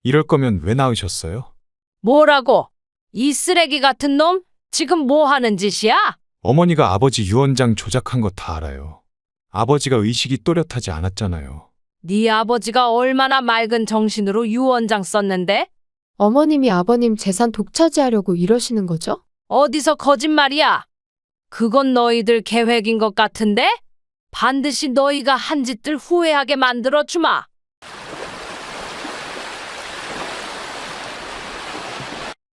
이럴 거면 왜 낳으셨어요? 뭐라고? 이 쓰레기 같은 놈? 지금 뭐 하는 짓이야? 어머니가 아버지 유언장 조작한 거 다 알아요. 아버지가 의식이 또렷하지 않았잖아요. 네 아버지가 얼마나 맑은 정신으로 유언장 썼는데? 어머님이 아버님 재산 독차지하려고 이러시는 거죠? 어디서 거짓말이야? 그건 너희들 계획인 것 같은데? 반드시 너희가 한 짓들 후회하게 만들어 주마.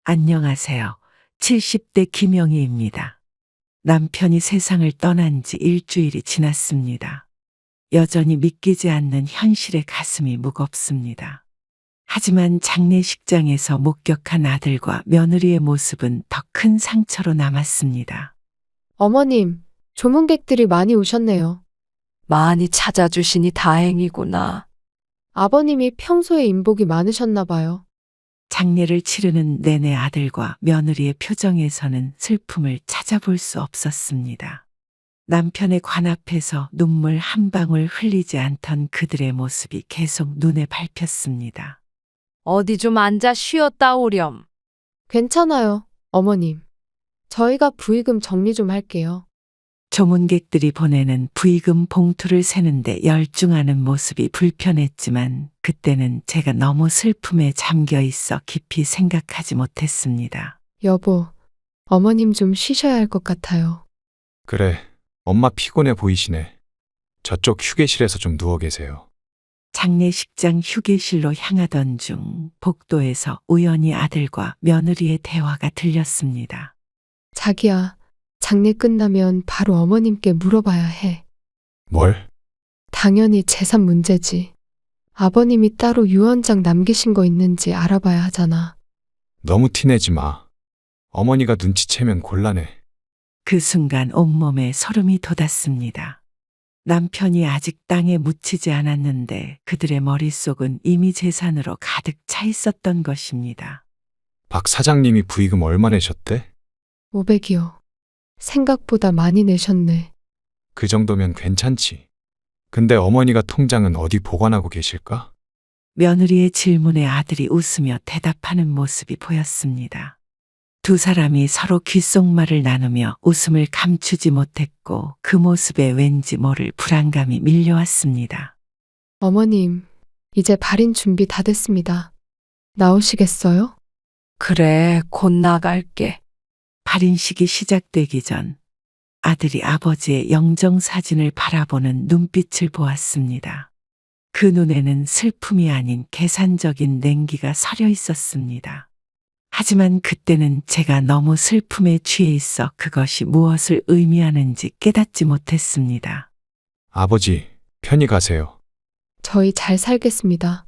안녕하세요. 70대 김영희입니다. 남편이 세상을 떠난 지 일주일이 지났습니다. 여전히 믿기지 않는 현실에 가슴이 무겁습니다. 하지만 장례식장에서 목격한 아들과 며느리의 모습은 더 큰 상처로 남았습니다. 어머님, 조문객들이 많이 오셨네요. 많이 찾아주시니 다행이구나. 아버님이 평소에 인복이 많으셨나 봐요. 장례를 치르는 내내 아들과 며느리의 표정에서는 슬픔을 찾아볼 수 없었습니다. 남편의 관 앞에서 눈물 한 방울 흘리지 않던 그들의 모습이 계속 눈에 밟혔습니다. 어디 좀 앉아 쉬었다 오렴. 괜찮아요, 어머님. 저희가 부의금 정리 좀 할게요. 조문객들이 보내는 부의금 봉투를 세는데 열중하는 모습이 불편했지만 그때는 제가 너무 슬픔에 잠겨 있어 깊이 생각하지 못했습니다. 여보, 어머님 좀 쉬셔야 할 것 같아요. 그래, 엄마 피곤해 보이시네. 저쪽 휴게실에서 좀 누워 계세요. 장례식장 휴게실로 향하던 중 복도에서 우연히 아들과 며느리의 대화가 들렸습니다. 자기야, 장례 끝나면 바로 어머님께 물어봐야 해. 뭘? 당연히 재산 문제지. 아버님이 따로 유언장 남기신 거 있는지 알아봐야 하잖아. 너무 티내지 마. 어머니가 눈치채면 곤란해. 그 순간 온몸에 소름이 돋았습니다. 남편이 아직 땅에 묻히지 않았는데 그들의 머릿속은 이미 재산으로 가득 차 있었던 것입니다. 박 사장님이 부의금 얼마 내셨대? 500이요. 생각보다 많이 내셨네. 그 정도면 괜찮지. 근데 어머니가 통장은 어디 보관하고 계실까? 며느리의 질문에 아들이 웃으며 대답하는 모습이 보였습니다. 두 사람이 서로 귓속말을 나누며 웃음을 감추지 못했고 그 모습에 왠지 모를 불안감이 밀려왔습니다. 어머님, 이제 발인 준비 다 됐습니다. 나오시겠어요? 그래, 곧 나갈게. 발인식이 시작되기 전 아들이 아버지의 영정사진을 바라보는 눈빛을 보았습니다. 그 눈에는 슬픔이 아닌 계산적인 냉기가 서려 있었습니다. 하지만 그때는 제가 너무 슬픔에 취해 있어 그것이 무엇을 의미하는지 깨닫지 못했습니다. 아버지, 편히 가세요. 저희 잘 살겠습니다.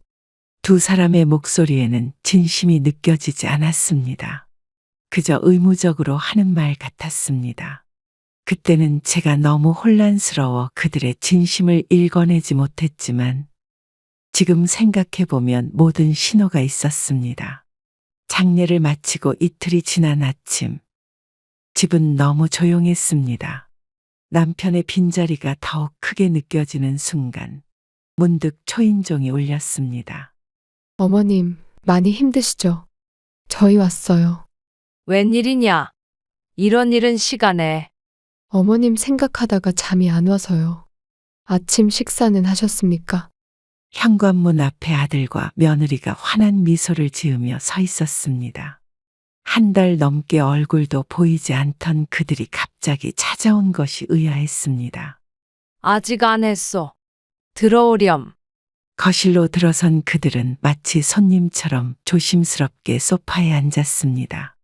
두 사람의 목소리에는 진심이 느껴지지 않았습니다. 그저 의무적으로 하는 말 같았습니다. 그때는 제가 너무 혼란스러워 그들의 진심을 읽어내지 못했지만 지금 생각해보면 모든 신호가 있었습니다. 장례를 마치고 이틀이 지난 아침, 집은 너무 조용했습니다. 남편의 빈자리가 더욱 크게 느껴지는 순간 문득 초인종이 울렸습니다. 어머님, 많이 힘드시죠? 저희 왔어요. 웬일이냐? 이런 일은 시간에. 어머님 생각하다가 잠이 안 와서요. 아침 식사는 하셨습니까? 현관문 앞에 아들과 며느리가 환한 미소를 지으며 서 있었습니다. 한 달 넘게 얼굴도 보이지 않던 그들이 갑자기 찾아온 것이 의아했습니다. 아직 안 했어. 들어오렴. 거실로 들어선 그들은 마치 손님처럼 조심스럽게 소파에 앉았습니다.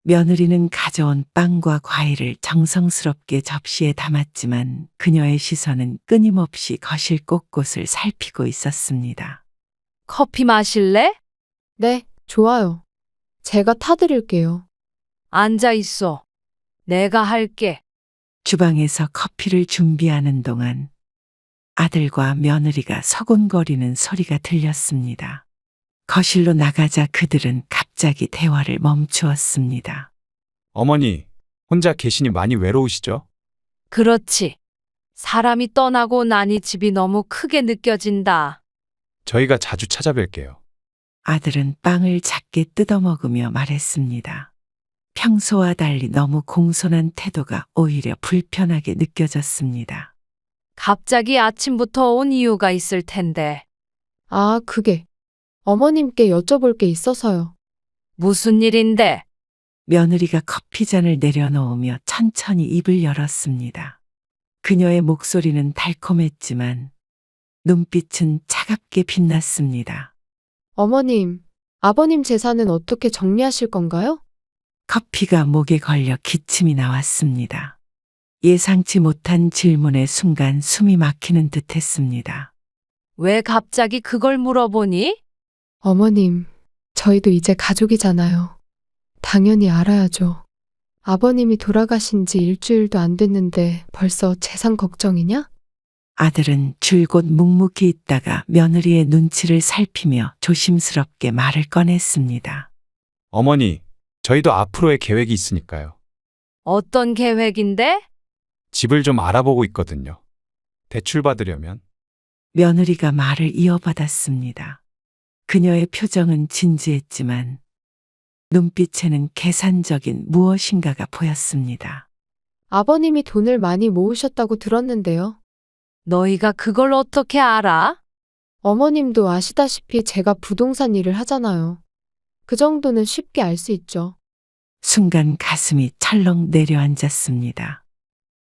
며느리는 가져온 빵과 과일을 정성스럽게 접시에 담았지만 그녀의 시선은 끊임없이 거실 곳곳을 살피고 있었습니다. 커피 마실래? 네, 좋아요. 제가 타드릴게요. 앉아 있어. 내가 할게. 주방에서 커피를 준비하는 동안 아들과 며느리가 서곤거리는 소리가 들렸습니다. 거실로 나가자 그들은 갑자기 대화를 멈추었습니다. 어머니, 혼자 계시니 많이 외로우시죠? 그렇지. 사람이 떠나고 나니 집이 너무 크게 느껴진다. 저희가 자주 찾아뵐게요. 아들은 빵을 작게 뜯어먹으며 말했습니다. 평소와 달리 너무 공손한 태도가 오히려 불편하게 느껴졌습니다. 갑자기 아침부터 온 이유가 있을 텐데. 아, 그게 어머님께 여쭤볼 게 있어서요. 무슨 일인데? 며느리가 커피잔을 내려놓으며 천천히 입을 열었습니다. 그녀의 목소리는 달콤했지만 눈빛은 차갑게 빛났습니다. 어머님, 아버님 재산은 어떻게 정리하실 건가요? 커피가 목에 걸려 기침이 나왔습니다. 예상치 못한 질문에 순간 숨이 막히는 듯 했습니다. 왜 갑자기 그걸 물어보니? 어머님, 저희도 이제 가족이잖아요. 당연히 알아야죠. 아버님이 돌아가신 지 일주일도 안 됐는데 벌써 재산 걱정이냐? 아들은 줄곧 묵묵히 있다가 며느리의 눈치를 살피며 조심스럽게 말을 꺼냈습니다. 어머니, 저희도 앞으로의 계획이 있으니까요. 어떤 계획인데? 집을 좀 알아보고 있거든요. 대출 받으려면. 며느리가 말을 이어받았습니다. 그녀의 표정은 진지했지만 눈빛에는 계산적인 무엇인가가 보였습니다. 아버님이 돈을 많이 모으셨다고 들었는데요. 너희가 그걸 어떻게 알아? 어머님도 아시다시피 제가 부동산 일을 하잖아요. 그 정도는 쉽게 알 수 있죠. 순간 가슴이 철렁 내려앉았습니다.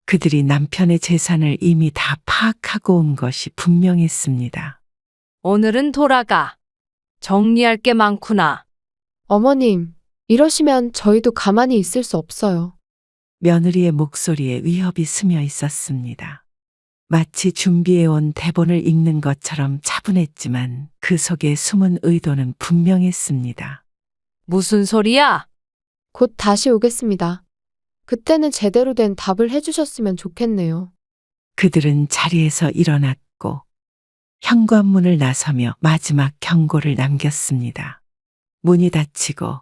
그들이 남편의 재산을 이미 다 파악하고 온 것이 분명했습니다. 오늘은 돌아가. 정리할 게 많구나. 어머님, 이러시면 저희도 가만히 있을 수 없어요. 며느리의 목소리에 위협이 스며 있었습니다. 마치 준비해온 대본을 읽는 것처럼 차분했지만 그 속에 숨은 의도는 분명했습니다. 무슨 소리야? 곧 다시 오겠습니다. 그때는 제대로 된 답을 해주셨으면 좋겠네요. 그들은 자리에서 일어났고 현관문을 나서며 마지막 경고를 남겼습니다. 문이 닫히고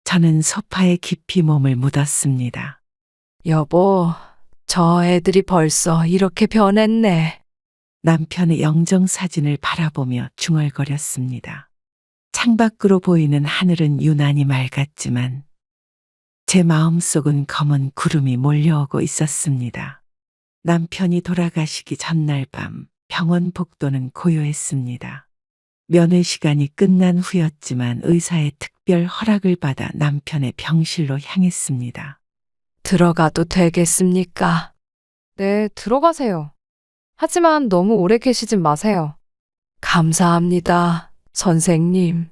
저는 소파에 깊이 몸을 묻었습니다. 여보, 저 애들이 벌써 이렇게 변했네. 남편의 영정사진을 바라보며 중얼거렸습니다. 창밖으로 보이는 하늘은 유난히 맑았지만 제 마음속은 검은 구름이 몰려오고 있었습니다. 남편이 돌아가시기 전날 밤 병원 복도는 고요했습니다. 면회 시간이 끝난 후였지만 의사의 특별 허락을 받아 남편의 병실로 향했습니다. 들어가도 되겠습니까? 네, 들어가세요. 하지만 너무 오래 계시진 마세요. 감사합니다, 선생님.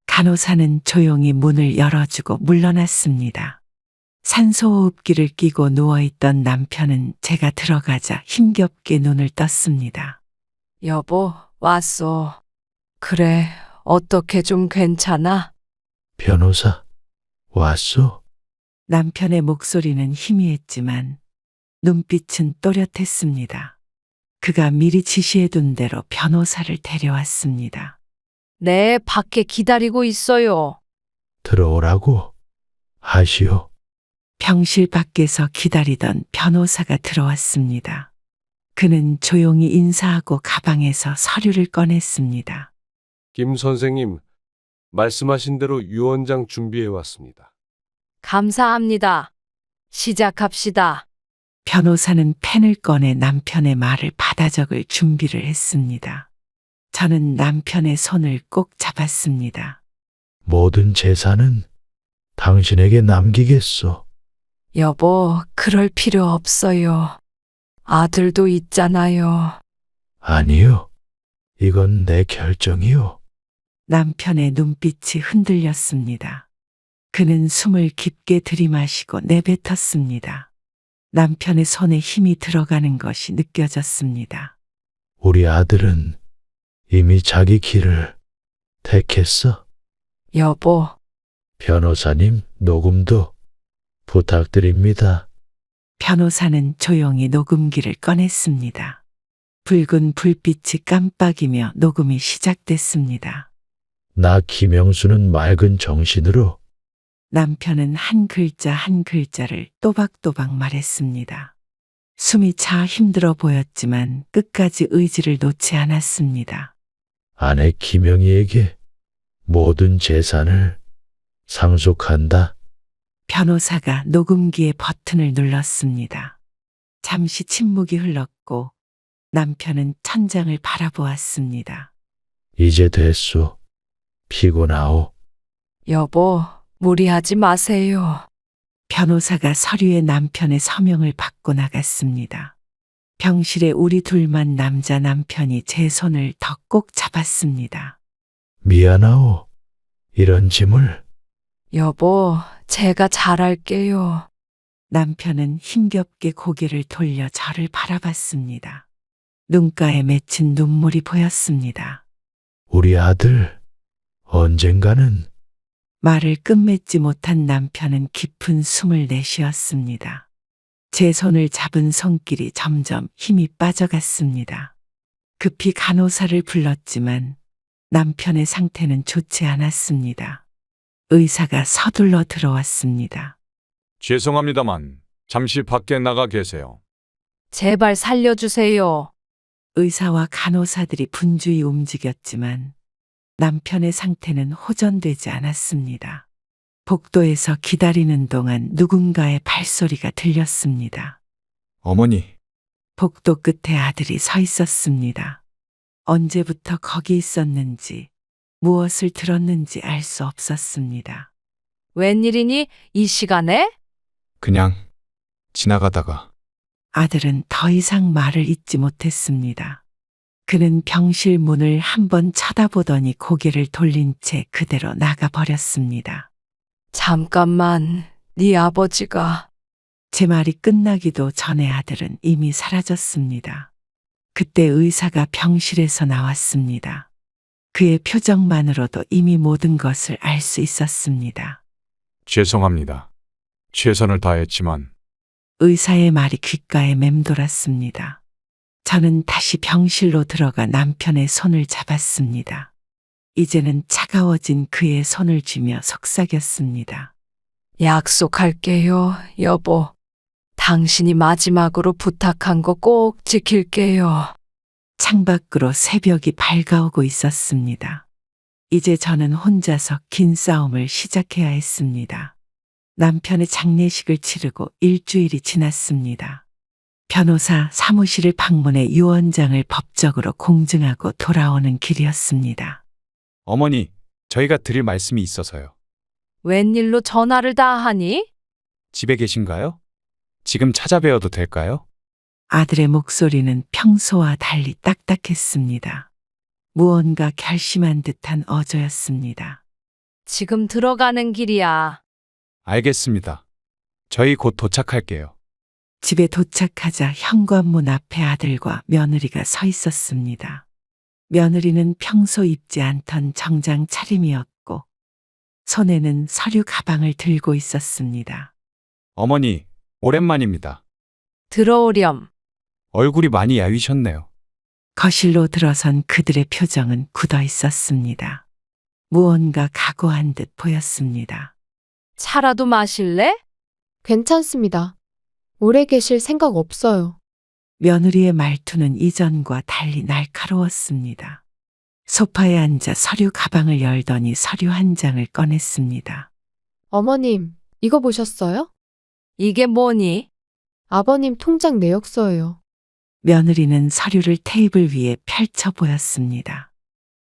간호사는 조용히 문을 열어주고 물러났습니다. 산소호흡기를 끼고 누워있던 남편은 제가 들어가자 힘겹게 눈을 떴습니다. 여보, 왔어. 그래, 어떻게 좀 괜찮아? 변호사, 왔소? 남편의 목소리는 희미했지만 눈빛은 또렷했습니다. 그가 미리 지시해둔 대로 변호사를 데려왔습니다. 네, 밖에 기다리고 있어요. 들어오라고 하시오. 병실 밖에서 기다리던 변호사가 들어왔습니다. 그는 조용히 인사하고 가방에서 서류를 꺼냈습니다. 김 선생님, 말씀하신 대로 유언장 준비해 왔습니다. 감사합니다. 시작합시다. 변호사는 펜을 꺼내 남편의 말을 받아 적을 준비를 했습니다. 저는 남편의 손을 꼭 잡았습니다. 모든 재산은 당신에게 남기겠소. 여보, 그럴 필요 없어요. 아들도 있잖아요. 아니요. 이건 내 결정이요. 남편의 눈빛이 흔들렸습니다. 그는 숨을 깊게 들이마시고 내뱉었습니다. 남편의 손에 힘이 들어가는 것이 느껴졌습니다. 우리 아들은 이미 자기 길을 택했어. 여보, 변호사님, 녹음도 부탁드립니다. 변호사는 조용히 녹음기를 꺼냈습니다. 붉은 불빛이 깜빡이며 녹음이 시작됐습니다. 나 김영수는 맑은 정신으로 남편은 한 글자 한 글자를 또박또박 말했습니다. 숨이 차 힘들어 보였지만 끝까지 의지를 놓지 않았습니다. 아내 김영희에게 모든 재산을 상속한다. 변호사가 녹음기의 버튼을 눌렀습니다. 잠시 침묵이 흘렀고 남편은 천장을 바라보았습니다. 이제 됐소. 피곤하오. 여보, 무리하지 마세요. 변호사가 서류에 남편의 서명을 받고 나갔습니다. 병실에 우리 둘만 남자 남편이 제 손을 더 꼭 잡았습니다. 미안하오. 이런 짐을. 여보, 제가 잘할게요. 남편은 힘겹게 고개를 돌려 저를 바라봤습니다. 눈가에 맺힌 눈물이 보였습니다. 우리 아들 언젠가는 말을 끝맺지 못한 남편은 깊은 숨을 내쉬었습니다. 제 손을 잡은 손길이 점점 힘이 빠져갔습니다. 급히 간호사를 불렀지만 남편의 상태는 좋지 않았습니다. 의사가 서둘러 들어왔습니다. 죄송합니다만 잠시 밖에 나가 계세요. 제발 살려주세요. 의사와 간호사들이 분주히 움직였지만 남편의 상태는 호전되지 않았습니다. 복도에서 기다리는 동안 누군가의 발소리가 들렸습니다. 어머니, 복도 끝에 아들이 서 있었습니다. 언제부터 거기 있었는지, 무엇을 들었는지 알 수 없었습니다. 웬일이니, 이 시간에? 그냥 지나가다가. 아들은 더 이상 말을 잇지 못했습니다. 그는 병실 문을 한번 쳐다보더니 고개를 돌린 채 그대로 나가버렸습니다. 잠깐만, 네 아버지가. 제 말이 끝나기도 전에 아들은 이미 사라졌습니다. 그때 의사가 병실에서 나왔습니다. 그의 표정만으로도 이미 모든 것을 알 수 있었습니다. 죄송합니다. 최선을 다했지만 의사의 말이 귓가에 맴돌았습니다. 저는 다시 병실로 들어가 남편의 손을 잡았습니다. 이제는 차가워진 그의 손을 쥐며 속삭였습니다. 약속할게요, 여보. 당신이 마지막으로 부탁한 거 꼭 지킬게요. 창밖으로 새벽이 밝아오고 있었습니다. 이제 저는 혼자서 긴 싸움을 시작해야 했습니다. 남편의 장례식을 치르고 일주일이 지났습니다. 변호사 사무실을 방문해 유언장을 법적으로 공증하고 돌아오는 길이었습니다. 어머니, 저희가 드릴 말씀이 있어서요. 웬일로 전화를 다 하니? 집에 계신가요? 지금 찾아뵈어도 될까요? 아들의 목소리는 평소와 달리 딱딱했습니다. 무언가 결심한 듯한 어조였습니다. 지금 들어가는 길이야. 알겠습니다. 저희 곧 도착할게요. 집에 도착하자 현관문 앞에 아들과 며느리가 서 있었습니다. 며느리는 평소 입지 않던 정장 차림이었고 손에는 서류 가방을 들고 있었습니다. 어머니, 오랜만입니다. 들어오렴. 얼굴이 많이 야위셨네요. 거실로 들어선 그들의 표정은 굳어 있었습니다. 무언가 각오한 듯 보였습니다. 차라도 마실래? 괜찮습니다. 오래 계실 생각 없어요. 며느리의 말투는 이전과 달리 날카로웠습니다. 소파에 앉아 서류 가방을 열더니 서류 한 장을 꺼냈습니다. 어머님, 이거 보셨어요? 이게 뭐니? 아버님 통장 내역서예요. 며느리는 서류를 테이블 위에 펼쳐 보였습니다.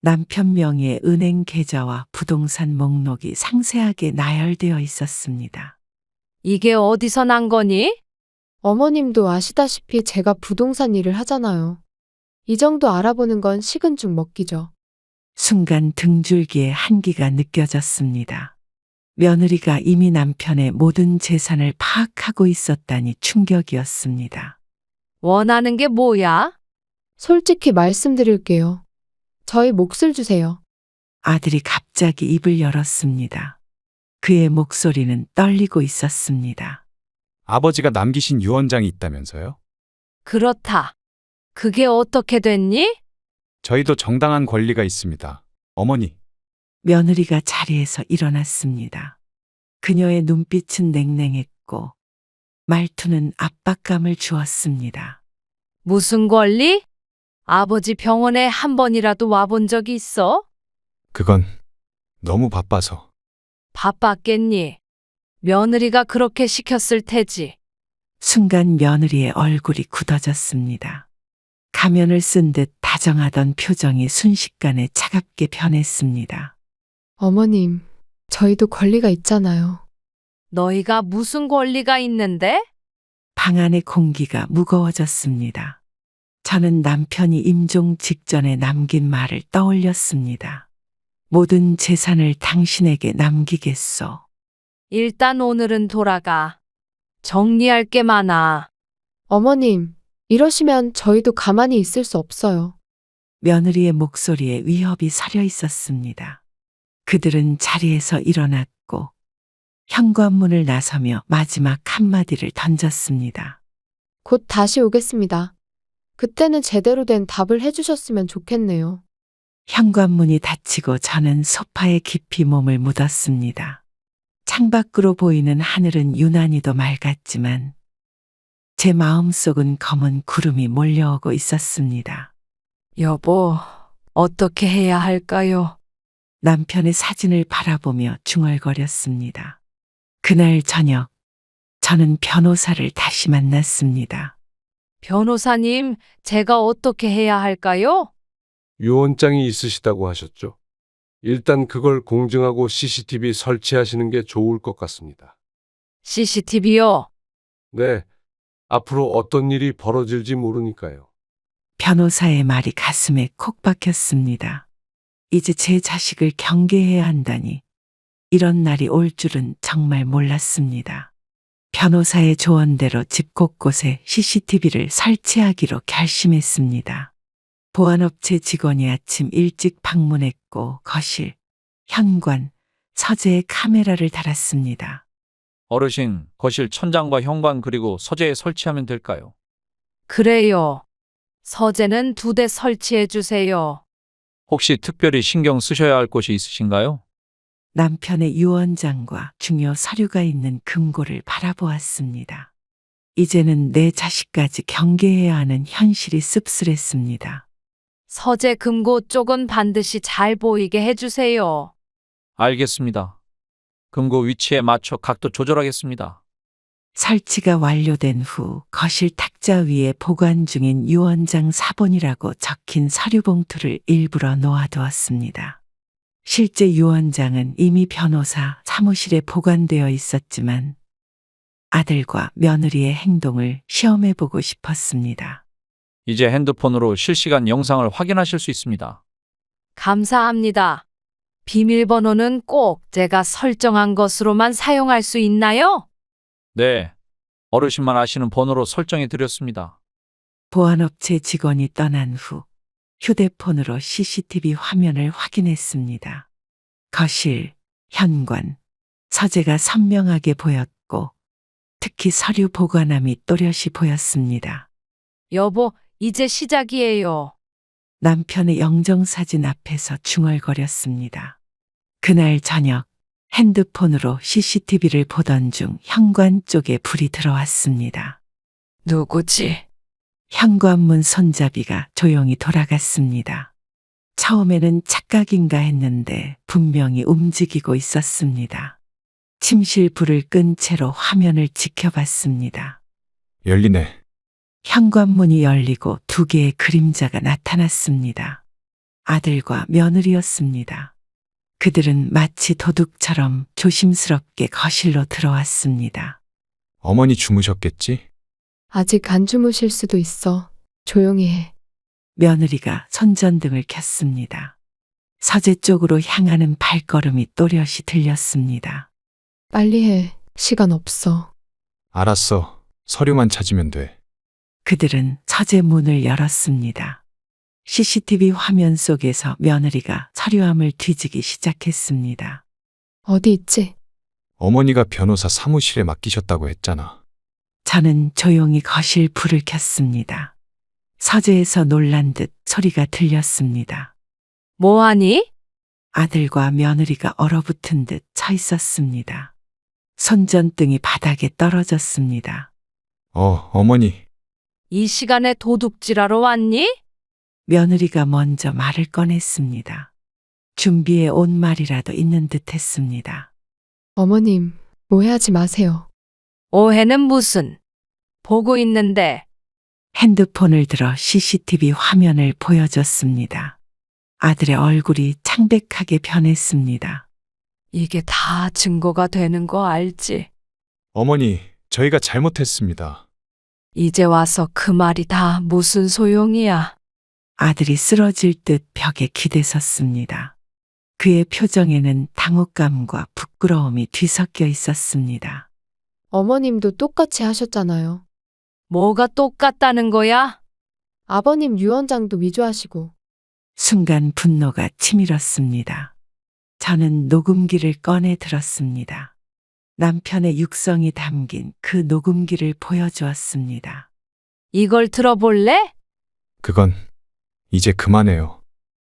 남편 명의의 은행 계좌와 부동산 목록이 상세하게 나열되어 있었습니다. 이게 어디서 난 거니? 어머님도 아시다시피 제가 부동산 일을 하잖아요. 이 정도 알아보는 건 식은 죽 먹기죠. 순간 등줄기에 한기가 느껴졌습니다. 며느리가 이미 남편의 모든 재산을 파악하고 있었다니 충격이었습니다. 원하는 게 뭐야? 솔직히 말씀드릴게요. 저희 몫을 주세요. 아들이 갑자기 입을 열었습니다. 그의 목소리는 떨리고 있었습니다. 아버지가 남기신 유언장이 있다면서요? 그렇다. 그게 어떻게 됐니? 저희도 정당한 권리가 있습니다. 어머니, 며느리가 자리에서 일어났습니다. 그녀의 눈빛은 냉랭했고 말투는 압박감을 주었습니다. 무슨 권리? 아버지 병원에 한 번이라도 와본 적이 있어? 그건 너무 바빠서. 바빴겠니? 며느리가 그렇게 시켰을 테지. 순간 며느리의 얼굴이 굳어졌습니다. 가면을 쓴 듯 다정하던 표정이 순식간에 차갑게 변했습니다. 어머님, 저희도 권리가 있잖아요. 너희가 무슨 권리가 있는데? 방 안의 공기가 무거워졌습니다. 저는 남편이 임종 직전에 남긴 말을 떠올렸습니다. 모든 재산을 당신에게 남기겠소. 일단 오늘은 돌아가. 정리할 게 많아. 어머님, 이러시면 저희도 가만히 있을 수 없어요. 며느리의 목소리에 위협이 서려 있었습니다. 그들은 자리에서 일어났고 현관문을 나서며 마지막 한마디를 던졌습니다. 곧 다시 오겠습니다. 그때는 제대로 된 답을 해주셨으면 좋겠네요. 현관문이 닫히고 저는 소파에 깊이 몸을 묻었습니다. 창밖으로 보이는 하늘은 유난히도 맑았지만 제 마음속은 검은 구름이 몰려오고 있었습니다. 여보, 어떻게 해야 할까요? 남편의 사진을 바라보며 중얼거렸습니다. 그날 저녁 저는 변호사를 다시 만났습니다. 변호사님, 제가 어떻게 해야 할까요? 유언장이 있으시다고 하셨죠? 일단 그걸 공증하고 CCTV 설치하시는 게 좋을 것 같습니다. CCTV요? 네. 앞으로 어떤 일이 벌어질지 모르니까요. 변호사의 말이 가슴에 콕 박혔습니다. 이제 제 자식을 경계해야 한다니 이런 날이 올 줄은 정말 몰랐습니다. 변호사의 조언대로 집 곳곳에 CCTV를 설치하기로 결심했습니다. 보안업체 직원이 아침 일찍 방문했고 거실, 현관, 서재에 카메라를 달았습니다. 어르신, 거실 천장과 현관 그리고 서재에 설치하면 될까요? 그래요. 서재는 2대 설치해 주세요. 혹시 특별히 신경 쓰셔야 할 곳이 있으신가요? 남편의 유언장과 중요 서류가 있는 금고를 바라보았습니다. 이제는 내 자식까지 경계해야 하는 현실이 씁쓸했습니다. 서재 금고 쪽은 반드시 잘 보이게 해주세요. 알겠습니다. 금고 위치에 맞춰 각도 조절하겠습니다. 설치가 완료된 후 거실 탁자 위에 보관 중인 유언장 사본이라고 적힌 서류 봉투를 일부러 놓아두었습니다. 실제 유언장은 이미 변호사 사무실에 보관되어 있었지만 아들과 며느리의 행동을 시험해보고 싶었습니다. 이제 핸드폰으로 실시간 영상을 확인하실 수 있습니다. 감사합니다. 비밀번호는 꼭 제가 설정한 것으로만 사용할 수 있나요? 네. 어르신만 아시는 번호로 설정해 드렸습니다. 보안업체 직원이 떠난 후 휴대폰으로 CCTV 화면을 확인했습니다. 거실, 현관, 서재가 선명하게 보였고 특히 서류 보관함이 또렷이 보였습니다. 여보, 이제 시작이에요. 남편의 영정사진 앞에서 중얼거렸습니다. 그날 저녁 핸드폰으로 CCTV를 보던 중 현관 쪽에 불이 들어왔습니다. 누구지? 현관문 손잡이가 조용히 돌아갔습니다. 처음에는 착각인가 했는데 분명히 움직이고 있었습니다. 침실 불을 끈 채로 화면을 지켜봤습니다. 열리네. 현관문이 열리고 2개의 그림자가 나타났습니다. 아들과 며느리였습니다. 그들은 마치 도둑처럼 조심스럽게 거실로 들어왔습니다. 어머니 주무셨겠지? 아직 안 주무실 수도 있어. 조용히 해. 며느리가 손전등을 켰습니다. 서재 쪽으로 향하는 발걸음이 또렷이 들렸습니다. 빨리 해. 시간 없어. 알았어. 서류만 찾으면 돼. 그들은 서재 문을 열었습니다. CCTV 화면 속에서 며느리가 서류함을 뒤지기 시작했습니다. 어디 있지? 어머니가 변호사 사무실에 맡기셨다고 했잖아. 저는 조용히 거실 불을 켰습니다. 서재에서 놀란 듯 소리가 들렸습니다. 뭐하니? 아들과 며느리가 얼어붙은 듯 서 있었습니다. 손전등이 바닥에 떨어졌습니다. 어머니. 이 시간에 도둑질하러 왔니? 며느리가 먼저 말을 꺼냈습니다. 준비해 온 말이라도 있는 듯 했습니다. 어머님, 오해하지 마세요. 오해는 무슨? 보고 있는데. 핸드폰을 들어 CCTV 화면을 보여줬습니다. 아들의 얼굴이 창백하게 변했습니다. 이게 다 증거가 되는 거 알지? 어머니, 저희가 잘못했습니다. 이제 와서 그 말이 다 무슨 소용이야? 아들이 쓰러질 듯 벽에 기대섰습니다. 그의 표정에는 당혹감과 부끄러움이 뒤섞여 있었습니다. 어머님도 똑같이 하셨잖아요. 뭐가 똑같다는 거야? 아버님 유언장도 위조하시고. 순간 분노가 치밀었습니다. 저는 녹음기를 꺼내 들었습니다. 남편의 육성이 담긴 그 녹음기를 보여주었습니다. 이걸 들어볼래? 그건 이제 그만해요.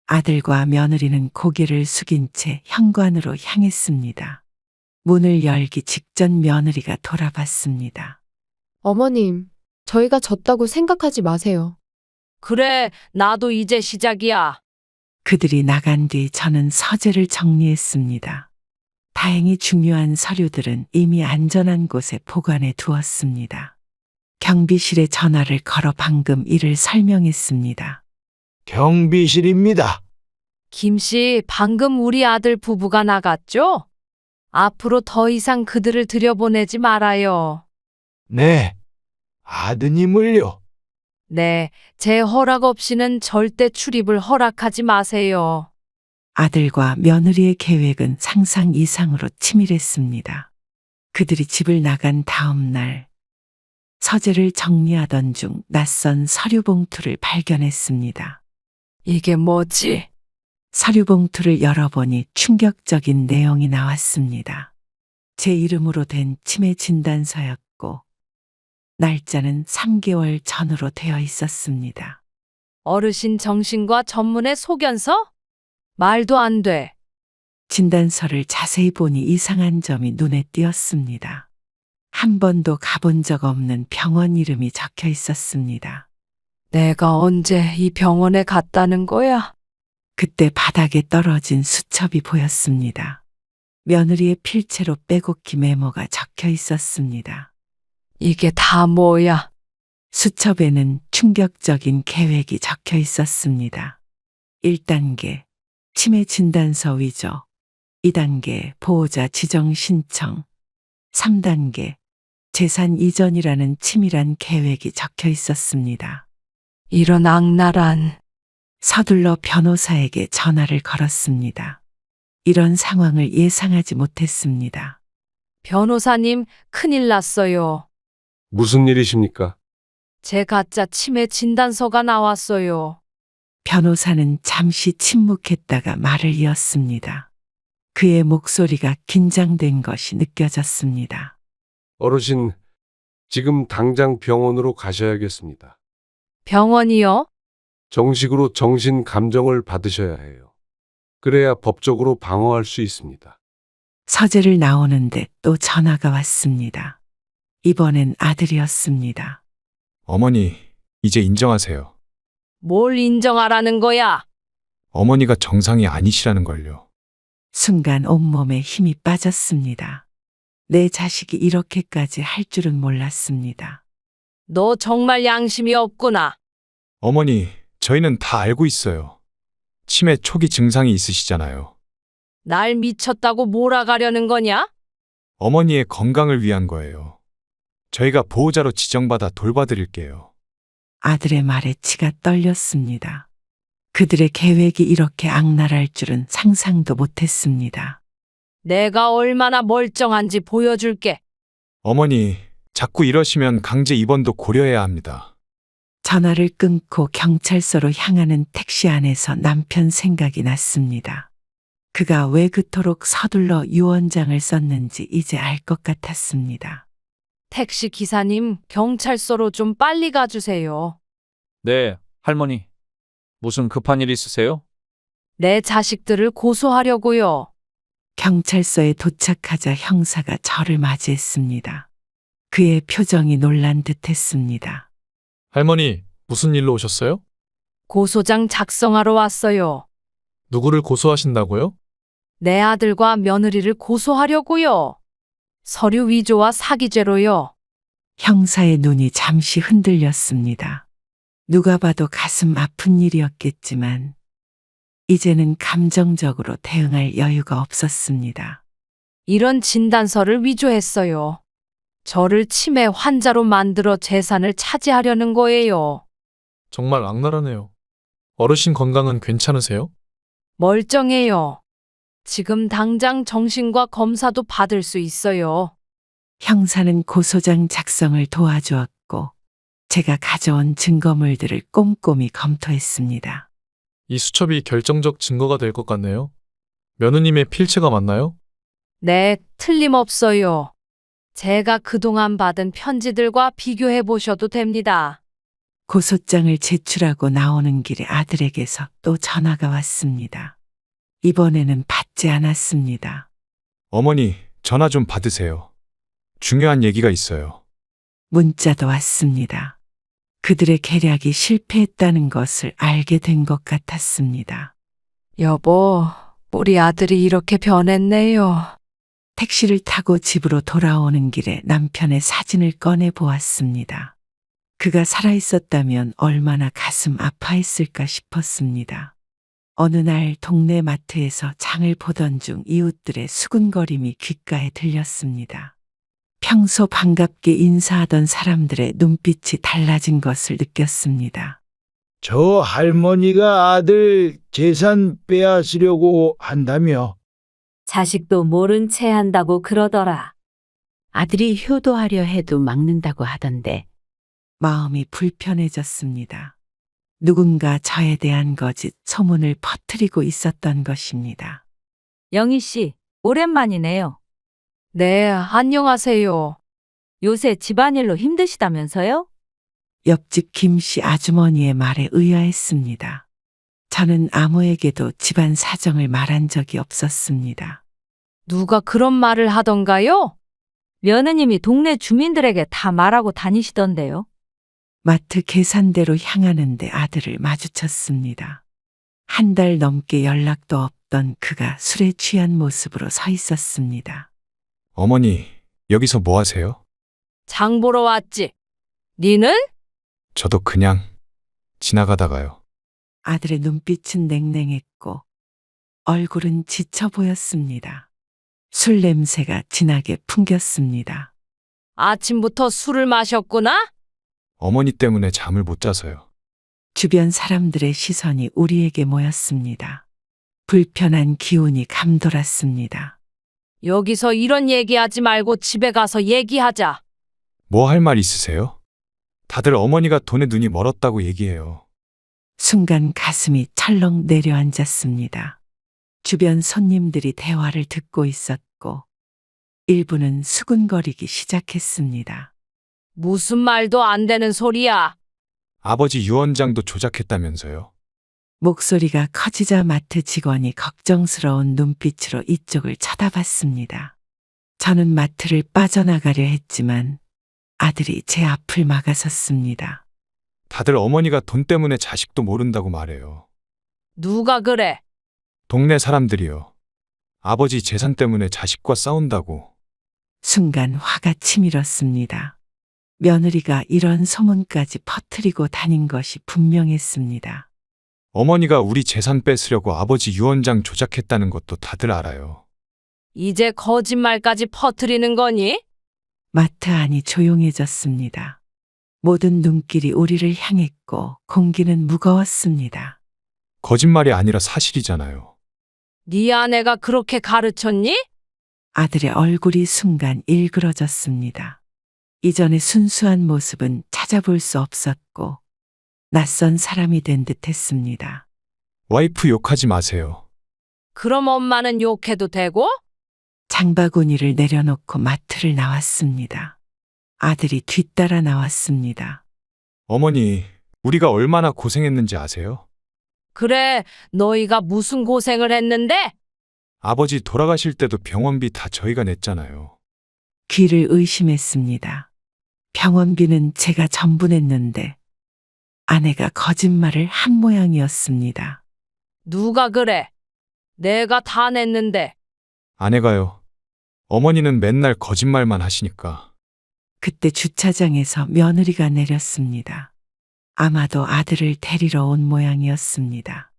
아들과 며느리는 고개를 숙인 채 현관으로 향했습니다. 문을 열기 직전 며느리가 돌아봤습니다. 어머님, 저희가 졌다고 생각하지 마세요. 그래, 나도 이제 시작이야. 그들이 나간 뒤 저는 서재를 정리했습니다. 다행히 중요한 서류들은 이미 안전한 곳에 보관해 두었습니다. 경비실에 전화를 걸어 방금 일을 설명했습니다. 경비실입니다. 김 씨, 방금 우리 아들 부부가 나갔죠? 앞으로 더 이상 그들을 들여보내지 말아요. 네. 아드님을요. 네, 제 허락 없이는 절대 출입을 허락하지 마세요. 아들과 며느리의 계획은 상상 이상으로 치밀했습니다. 그들이 집을 나간 다음 날, 서재를 정리하던 중 낯선 서류 봉투를 발견했습니다. 이게 뭐지? 서류 봉투를 열어보니 충격적인 내용이 나왔습니다. 제 이름으로 된 치매 진단서였고, 날짜는 3개월 전으로 되어 있었습니다. 어르신 정신과 전문의 소견서? 말도 안 돼. 진단서를 자세히 보니 이상한 점이 눈에 띄었습니다. 한 번도 가본 적 없는 병원 이름이 적혀 있었습니다. 내가 언제 이 병원에 갔다는 거야? 그때 바닥에 떨어진 수첩이 보였습니다. 며느리의 필체로 빼곡히 메모가 적혀 있었습니다. 이게 다 뭐야? 수첩에는 충격적인 계획이 적혀 있었습니다. 1단계 치매 진단서 위조, 2단계 보호자 지정 신청, 3단계 재산 이전이라는 치밀한 계획이 적혀 있었습니다. 이런 악랄한. 서둘러 변호사에게 전화를 걸었습니다. 이런 상황을 예상하지 못했습니다. 변호사님, 큰일 났어요. 무슨 일이십니까? 제 가짜 치매 진단서가 나왔어요. 변호사는 잠시 침묵했다가 말을 이었습니다. 그의 목소리가 긴장된 것이 느껴졌습니다. 어르신, 지금 당장 병원으로 가셔야겠습니다. 병원이요? 정식으로 정신 감정을 받으셔야 해요. 그래야 법적으로 방어할 수 있습니다. 서재를 나오는데 또 전화가 왔습니다. 이번엔 아들이었습니다. 어머니, 이제 인정하세요. 뭘 인정하라는 거야? 어머니가 정상이 아니시라는 걸요. 순간 온몸에 힘이 빠졌습니다. 내 자식이 이렇게까지 할 줄은 몰랐습니다. 너 정말 양심이 없구나. 어머니, 저희는 다 알고 있어요. 치매 초기 증상이 있으시잖아요. 날 미쳤다고 몰아가려는 거냐? 어머니의 건강을 위한 거예요. 저희가 보호자로 지정받아 돌봐드릴게요. 아들의 말에 치가 떨렸습니다. 그들의 계획이 이렇게 악랄할 줄은 상상도 못했습니다. 내가 얼마나 멀쩡한지 보여줄게. 어머니, 자꾸 이러시면 강제 입원도 고려해야 합니다. 전화를 끊고 경찰서로 향하는 택시 안에서 남편 생각이 났습니다. 그가 왜 그토록 서둘러 유언장을 썼는지 이제 알 것 같았습니다. 택시 기사님, 경찰서로 좀 빨리 가주세요. 네, 할머니. 무슨 급한 일 있으세요? 내 자식들을 고소하려고요. 경찰서에 도착하자 형사가 저를 맞이했습니다. 그의 표정이 놀란 듯했습니다. 할머니, 무슨 일로 오셨어요? 고소장 작성하러 왔어요. 누구를 고소하신다고요? 내 아들과 며느리를 고소하려고요. 서류 위조와 사기죄로요. 형사의 눈이 잠시 흔들렸습니다. 누가 봐도 가슴 아픈 일이었겠지만 이제는 감정적으로 대응할 여유가 없었습니다. 이런 진단서를 위조했어요. 저를 치매 환자로 만들어 재산을 차지하려는 거예요. 정말 악랄하네요. 어르신 건강은 괜찮으세요? 멀쩡해요. 지금 당장 정신과 검사도 받을 수 있어요. 형사는 고소장 작성을 도와주었고 제가 가져온 증거물들을 꼼꼼히 검토했습니다. 이 수첩이 결정적 증거가 될 것 같네요. 며느님의 필체가 맞나요? 네, 틀림없어요. 제가 그동안 받은 편지들과 비교해 보셔도 됩니다. 고소장을 제출하고 나오는 길에 아들에게서 또 전화가 왔습니다. 이번에는 받지 않았습니다. 어머니, 전화 좀 받으세요. 중요한 얘기가 있어요. 문자도 왔습니다. 그들의 계략이 실패했다는 것을 알게 된 것 같았습니다. 여보, 우리 아들이 이렇게 변했네요. 택시를 타고 집으로 돌아오는 길에 남편의 사진을 꺼내 보았습니다. 그가 살아있었다면 얼마나 가슴 아파했을까 싶었습니다. 어느 날 동네 마트에서 장을 보던 중 이웃들의 수군거림이 귓가에 들렸습니다. 평소 반갑게 인사하던 사람들의 눈빛이 달라진 것을 느꼈습니다. 저 할머니가 아들 재산 빼앗으려고 한다며. 자식도 모른 채 한다고 그러더라. 아들이 효도하려 해도 막는다고 하던데. 마음이 불편해졌습니다. 누군가 저에 대한 거짓 소문을 퍼뜨리고 있었던 것입니다. 영희 씨, 오랜만이네요. 네, 안녕하세요. 요새 집안일로 힘드시다면서요? 옆집 김씨 아주머니의 말에 의아했습니다. 저는 아무에게도 집안 사정을 말한 적이 없었습니다. 누가 그런 말을 하던가요? 며느님이 동네 주민들에게 다 말하고 다니시던데요. 마트 계산대로 향하는데 아들을 마주쳤습니다. 한 달 넘게 연락도 없던 그가 술에 취한 모습으로 서 있었습니다. 어머니, 여기서 뭐 하세요? 장 보러 왔지. 니는? 저도 그냥 지나가다가요. 아들의 눈빛은 냉랭했고 얼굴은 지쳐 보였습니다. 술 냄새가 진하게 풍겼습니다. 아침부터 술을 마셨구나? 어머니 때문에 잠을 못 자서요. 주변 사람들의 시선이 우리에게 모였습니다. 불편한 기운이 감돌았습니다. 여기서 이런 얘기하지 말고 집에 가서 얘기하자. 뭐 할 말 있으세요? 다들 어머니가 돈에 눈이 멀었다고 얘기해요. 순간 가슴이 철렁 내려앉았습니다. 주변 손님들이 대화를 듣고 있었고 일부는 수군거리기 시작했습니다. 무슨 말도 안 되는 소리야. 아버지 유언장도 조작했다면서요. 목소리가 커지자 마트 직원이 걱정스러운 눈빛으로 이쪽을 쳐다봤습니다. 저는 마트를 빠져나가려 했지만 아들이 제 앞을 막아섰습니다. 다들 어머니가 돈 때문에 자식도 모른다고 말해요. 누가 그래? 동네 사람들이요. 아버지 재산 때문에 자식과 싸운다고. 순간 화가 치밀었습니다. 며느리가 이런 소문까지 퍼뜨리고 다닌 것이 분명했습니다. 어머니가 우리 재산 뺏으려고 아버지 유언장 조작했다는 것도 다들 알아요. 이제 거짓말까지 퍼뜨리는 거니? 마트 안이 조용해졌습니다. 모든 눈길이 우리를 향했고 공기는 무거웠습니다. 거짓말이 아니라 사실이잖아요. 네 아내가 그렇게 가르쳤니? 아들의 얼굴이 순간 일그러졌습니다. 이전의 순수한 모습은 찾아볼 수 없었고 낯선 사람이 된 듯했습니다. 와이프 욕하지 마세요. 그럼 엄마는 욕해도 되고? 장바구니를 내려놓고 마트를 나왔습니다. 아들이 뒤따라 나왔습니다. 어머니, 우리가 얼마나 고생했는지 아세요? 그래, 너희가 무슨 고생을 했는데? 아버지 돌아가실 때도 병원비 다 저희가 냈잖아요. 귀를 의심했습니다. 병원비는 제가 전부 냈는데 아내가 거짓말을 한 모양이었습니다. 누가 그래? 내가 다 냈는데. 아내가요. 어머니는 맨날 거짓말만 하시니까. 그때 주차장에서 며느리가 내렸습니다. 아마도 아들을 데리러 온 모양이었습니다.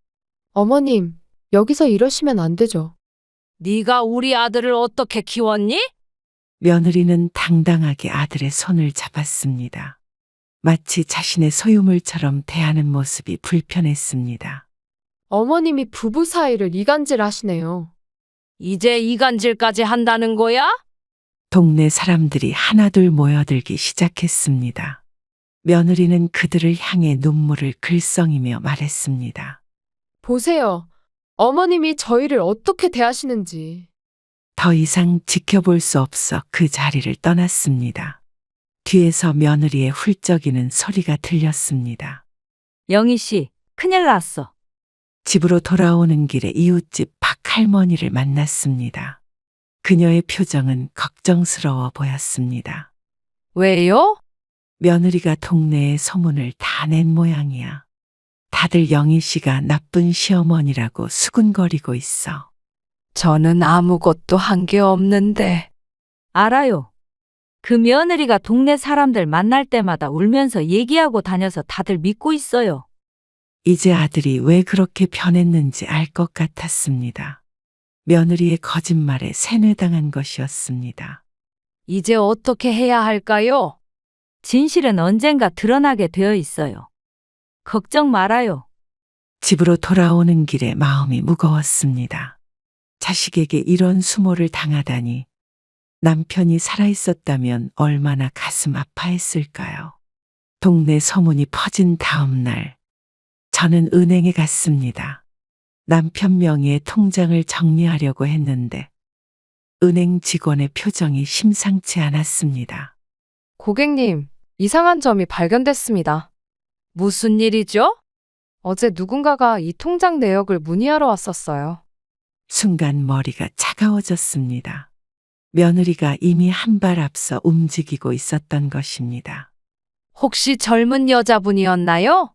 어머님, 여기서 이러시면 안 되죠. 네가 우리 아들을 어떻게 키웠니? 며느리는 당당하게 아들의 손을 잡았습니다. 마치 자신의 소유물처럼 대하는 모습이 불편했습니다. 어머님이 부부 사이를 이간질 하시네요. 이제 이간질까지 한다는 거야? 동네 사람들이 하나둘 모여들기 시작했습니다. 며느리는 그들을 향해 눈물을 글썽이며 말했습니다. 보세요. 어머님이 저희를 어떻게 대하시는지. 더 이상 지켜볼 수 없어 그 자리를 떠났습니다. 뒤에서 며느리의 훌쩍이는 소리가 들렸습니다. 영희 씨, 큰일 났어. 집으로 돌아오는 길에 이웃집 박할머니를 만났습니다. 그녀의 표정은 걱정스러워 보였습니다. 왜요? 며느리가 동네에 소문을 다 낸 모양이야. 다들 영희 씨가 나쁜 시어머니라고 수군거리고 있어. 저는 아무것도 한 게 없는데. 알아요. 그 며느리가 동네 사람들 만날 때마다 울면서 얘기하고 다녀서 다들 믿고 있어요. 이제 아들이 왜 그렇게 변했는지 알 것 같았습니다. 며느리의 거짓말에 세뇌당한 것이었습니다. 이제 어떻게 해야 할까요? 진실은 언젠가 드러나게 되어 있어요. 걱정 말아요. 집으로 돌아오는 길에 마음이 무거웠습니다. 자식에게 이런 수모를 당하다니 남편이 살아있었다면 얼마나 가슴 아파했을까요? 동네 소문이 퍼진 다음 날 저는 은행에 갔습니다. 남편 명의의 통장을 정리하려고 했는데 은행 직원의 표정이 심상치 않았습니다. 고객님, 이상한 점이 발견됐습니다. 무슨 일이죠? 어제 누군가가 이 통장 내역을 문의하러 왔었어요. 순간 머리가 차가워졌습니다. 며느리가 이미 한 발 앞서 움직이고 있었던 것입니다. 혹시 젊은 여자분이었나요?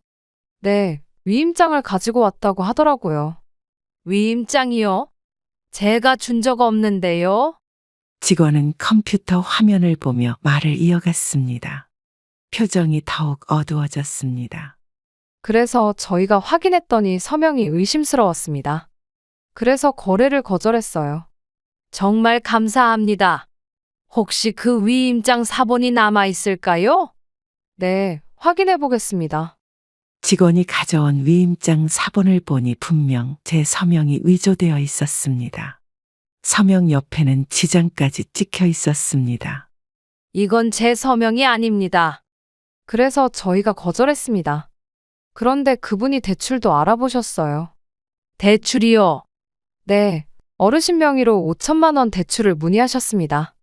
네, 위임장을 가지고 왔다고 하더라고요. 위임장이요? 제가 준 적 없는데요. 직원은 컴퓨터 화면을 보며 말을 이어갔습니다. 표정이 더욱 어두워졌습니다. 그래서 저희가 확인했더니 서명이 의심스러웠습니다. 그래서 거래를 거절했어요. 정말 감사합니다. 혹시 그 위임장 사본이 남아 있을까요? 네, 확인해 보겠습니다. 직원이 가져온 위임장 사본을 보니 분명 제 서명이 위조되어 있었습니다. 서명 옆에는 지장까지 찍혀 있었습니다. 이건 제 서명이 아닙니다. 그래서 저희가 거절했습니다. 그런데 그분이 대출도 알아보셨어요. 대출이요? 네, 어르신 명의로 5천만 원 대출을 문의하셨습니다.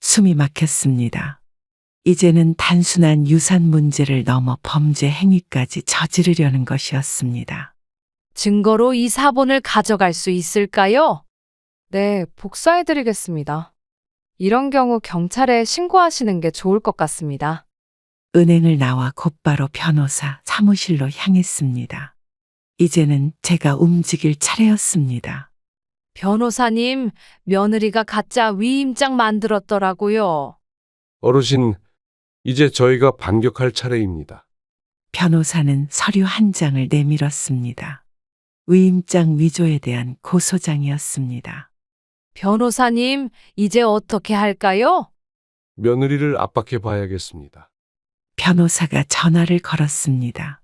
숨이 막혔습니다. 이제는 단순한 유산 문제를 넘어 범죄 행위까지 저지르려는 것이었습니다. 증거로 이 사본을 가져갈 수 있을까요? 네, 복사해드리겠습니다. 이런 경우 경찰에 신고하시는 게 좋을 것 같습니다. 은행을 나와 곧바로 변호사 사무실로 향했습니다. 이제는 제가 움직일 차례였습니다. 변호사님, 며느리가 가짜 위임장 만들었더라고요. 어르신, 이제 저희가 반격할 차례입니다. 변호사는 서류 한 장을 내밀었습니다. 위임장 위조에 대한 고소장이었습니다. 변호사님, 이제 어떻게 할까요? 며느리를 압박해 봐야겠습니다. 변호사가 전화를 걸었습니다.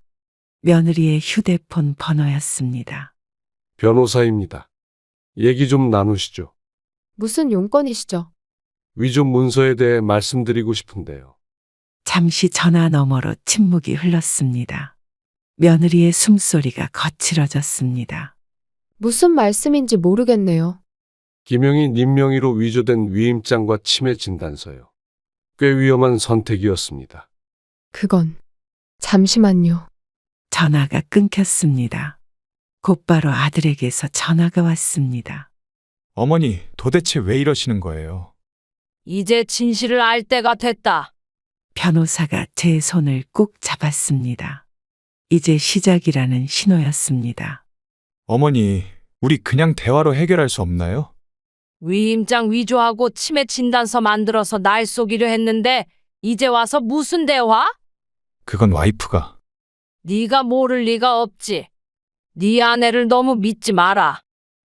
며느리의 휴대폰 번호였습니다. 변호사입니다. 얘기 좀 나누시죠. 무슨 용건이시죠? 위조 문서에 대해 말씀드리고 싶은데요. 잠시 전화 너머로 침묵이 흘렀습니다. 며느리의 숨소리가 거칠어졌습니다. 무슨 말씀인지 모르겠네요. 김영희 님 명의로 위조된 위임장과 치매 진단서요. 꽤 위험한 선택이었습니다. 그건 잠시만요. 전화가 끊겼습니다. 곧바로 아들에게서 전화가 왔습니다. 어머니, 도대체 왜 이러시는 거예요? 이제 진실을 알 때가 됐다. 변호사가 제 손을 꾹 잡았습니다. 이제 시작이라는 신호였습니다. 어머니, 우리 그냥 대화로 해결할 수 없나요? 위임장 위조하고 치매 진단서 만들어서 날 속이려 했는데 이제 와서 무슨 대화? 그건 와이프가. 네가 모를 리가 없지. 네 아내를 너무 믿지 마라.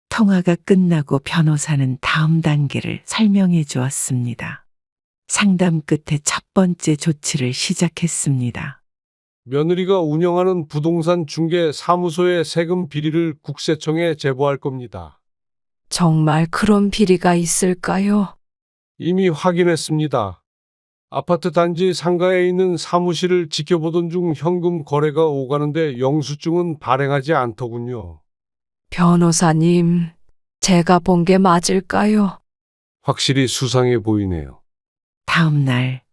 통화가 끝나고 변호사는 다음 단계를 설명해 주었습니다. 상담 끝에 첫 번째 조치를 시작했습니다. 며느리가 운영하는 부동산 중개 사무소의 세금 비리를 국세청에 제보할 겁니다. 정말 그런 비리가 있을까요? 이미 확인했습니다. 아파트 단지 상가에 있는 사무실을 지켜보던 중 현금 거래가 오가는데 영수증은 발행하지 않더군요. 변호사님, 제가 본 게 맞을까요? 확실히 수상해 보이네요. 다음 날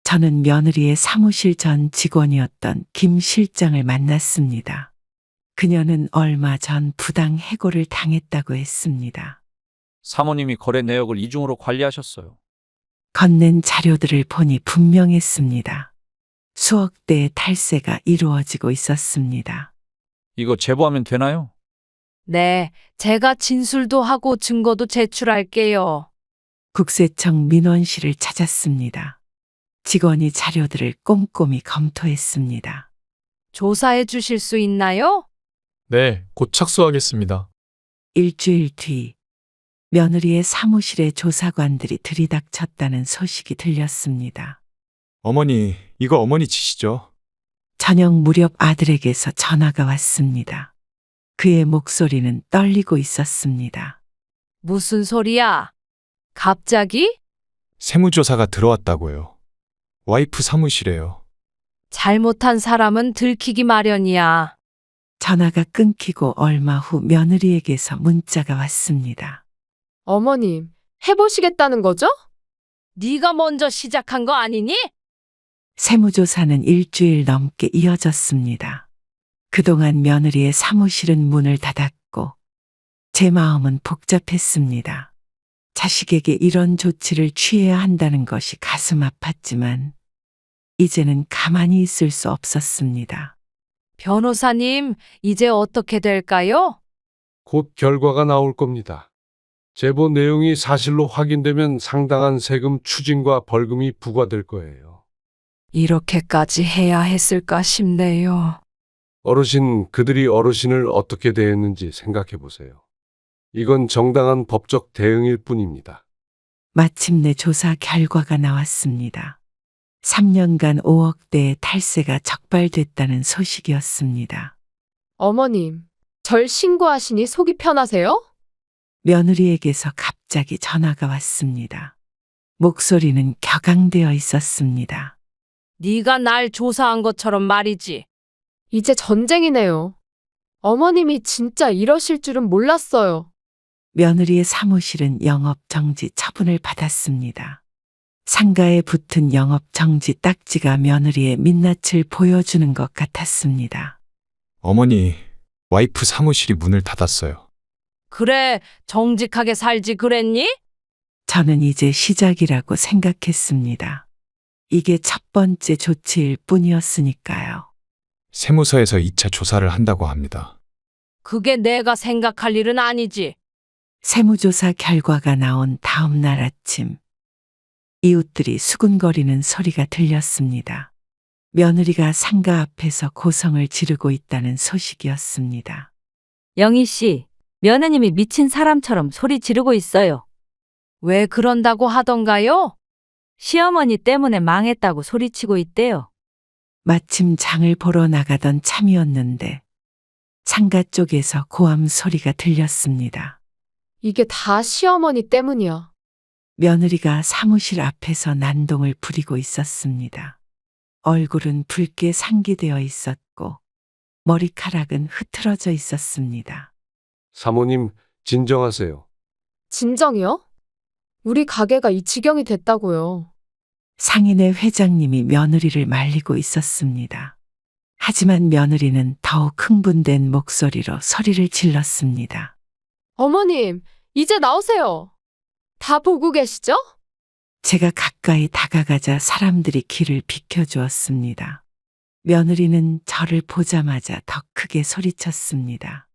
저는 며느리의 사무실 전 직원이었던 김 실장을 만났습니다. 그녀는 얼마 전 부당 해고를 당했다고 했습니다. 사모님이 거래 내역을 이중으로 관리하셨어요. 건넨 자료들을 보니 분명했습니다. 수억 대의 탈세가 이루어지고 있었습니다. 이거 제보하면 되나요? 네, 제가 진술도 하고 증거도 제출할게요. 국세청 민원실을 찾았습니다. 직원이 자료들을 꼼꼼히 검토했습니다. 조사해 주실 수 있나요? 네, 곧 착수하겠습니다. 일주일 뒤 며느리의 사무실에 조사관들이 들이닥쳤다는 소식이 들렸습니다. 어머니, 이거 어머니 짓이죠? 저녁 무렵 아들에게서 전화가 왔습니다. 그의 목소리는 떨리고 있었습니다. 무슨 소리야? 갑자기? 세무조사가 들어왔다고요. 와이프 사무실에요. 잘못한 사람은 들키기 마련이야. 전화가 끊기고 얼마 후 며느리에게서 문자가 왔습니다. 어머님, 해보시겠다는 거죠? 네가 먼저 시작한 거 아니니? 세무조사는 일주일 넘게 이어졌습니다. 그동안 며느리의 사무실은 문을 닫았고 제 마음은 복잡했습니다. 자식에게 이런 조치를 취해야 한다는 것이 가슴 아팠지만 이제는 가만히 있을 수 없었습니다. 변호사님, 이제 어떻게 될까요? 곧 결과가 나올 겁니다. 제보 내용이 사실로 확인되면 상당한 세금 추징과 벌금이 부과될 거예요. 이렇게까지 해야 했을까 싶네요. 어르신, 그들이 어르신을 어떻게 대했는지 생각해 보세요. 이건 정당한 법적 대응일 뿐입니다. 마침내 조사 결과가 나왔습니다. 3년간 5억대의 탈세가 적발됐다는 소식이었습니다. 어머님, 절 신고하시니 속이 편하세요? 며느리에게서 갑자기 전화가 왔습니다. 목소리는 격앙되어 있었습니다. 네가 날 조사한 것처럼 말이지. 이제 전쟁이네요. 어머님이 진짜 이러실 줄은 몰랐어요. 며느리의 사무실은 영업 정지 처분을 받았습니다. 상가에 붙은 영업 정지 딱지가 며느리의 민낯을 보여주는 것 같았습니다. 어머니, 와이프 사무실이 문을 닫았어요. 그래, 정직하게 살지 그랬니? 저는 이제 시작이라고 생각했습니다. 이게 첫 번째 조치일 뿐이었으니까요. 세무서에서 2차 조사를 한다고 합니다. 그게 내가 생각할 일은 아니지. 세무조사 결과가 나온 다음 날 아침, 이웃들이 수군거리는 소리가 들렸습니다. 며느리가 상가 앞에서 고성을 지르고 있다는 소식이었습니다. 영희 씨, 며느님이 미친 사람처럼 소리 지르고 있어요. 왜 그런다고 하던가요? 시어머니 때문에 망했다고 소리치고 있대요. 마침 장을 보러 나가던 참이었는데 상가 쪽에서 고함 소리가 들렸습니다. 이게 다 시어머니 때문이야. 며느리가 사무실 앞에서 난동을 부리고 있었습니다. 얼굴은 붉게 상기되어 있었고 머리카락은 흐트러져 있었습니다. 사모님, 진정하세요. 진정이요? 우리 가게가 이 지경이 됐다고요. 상인의 회장님이 며느리를 말리고 있었습니다. 하지만 며느리는 더욱 흥분된 목소리로 소리를 질렀습니다. 어머님, 이제 나오세요. 다 보고 계시죠? 제가 가까이 다가가자 사람들이 길을 비켜주었습니다. 며느리는 저를 보자마자 더 크게 소리쳤습니다.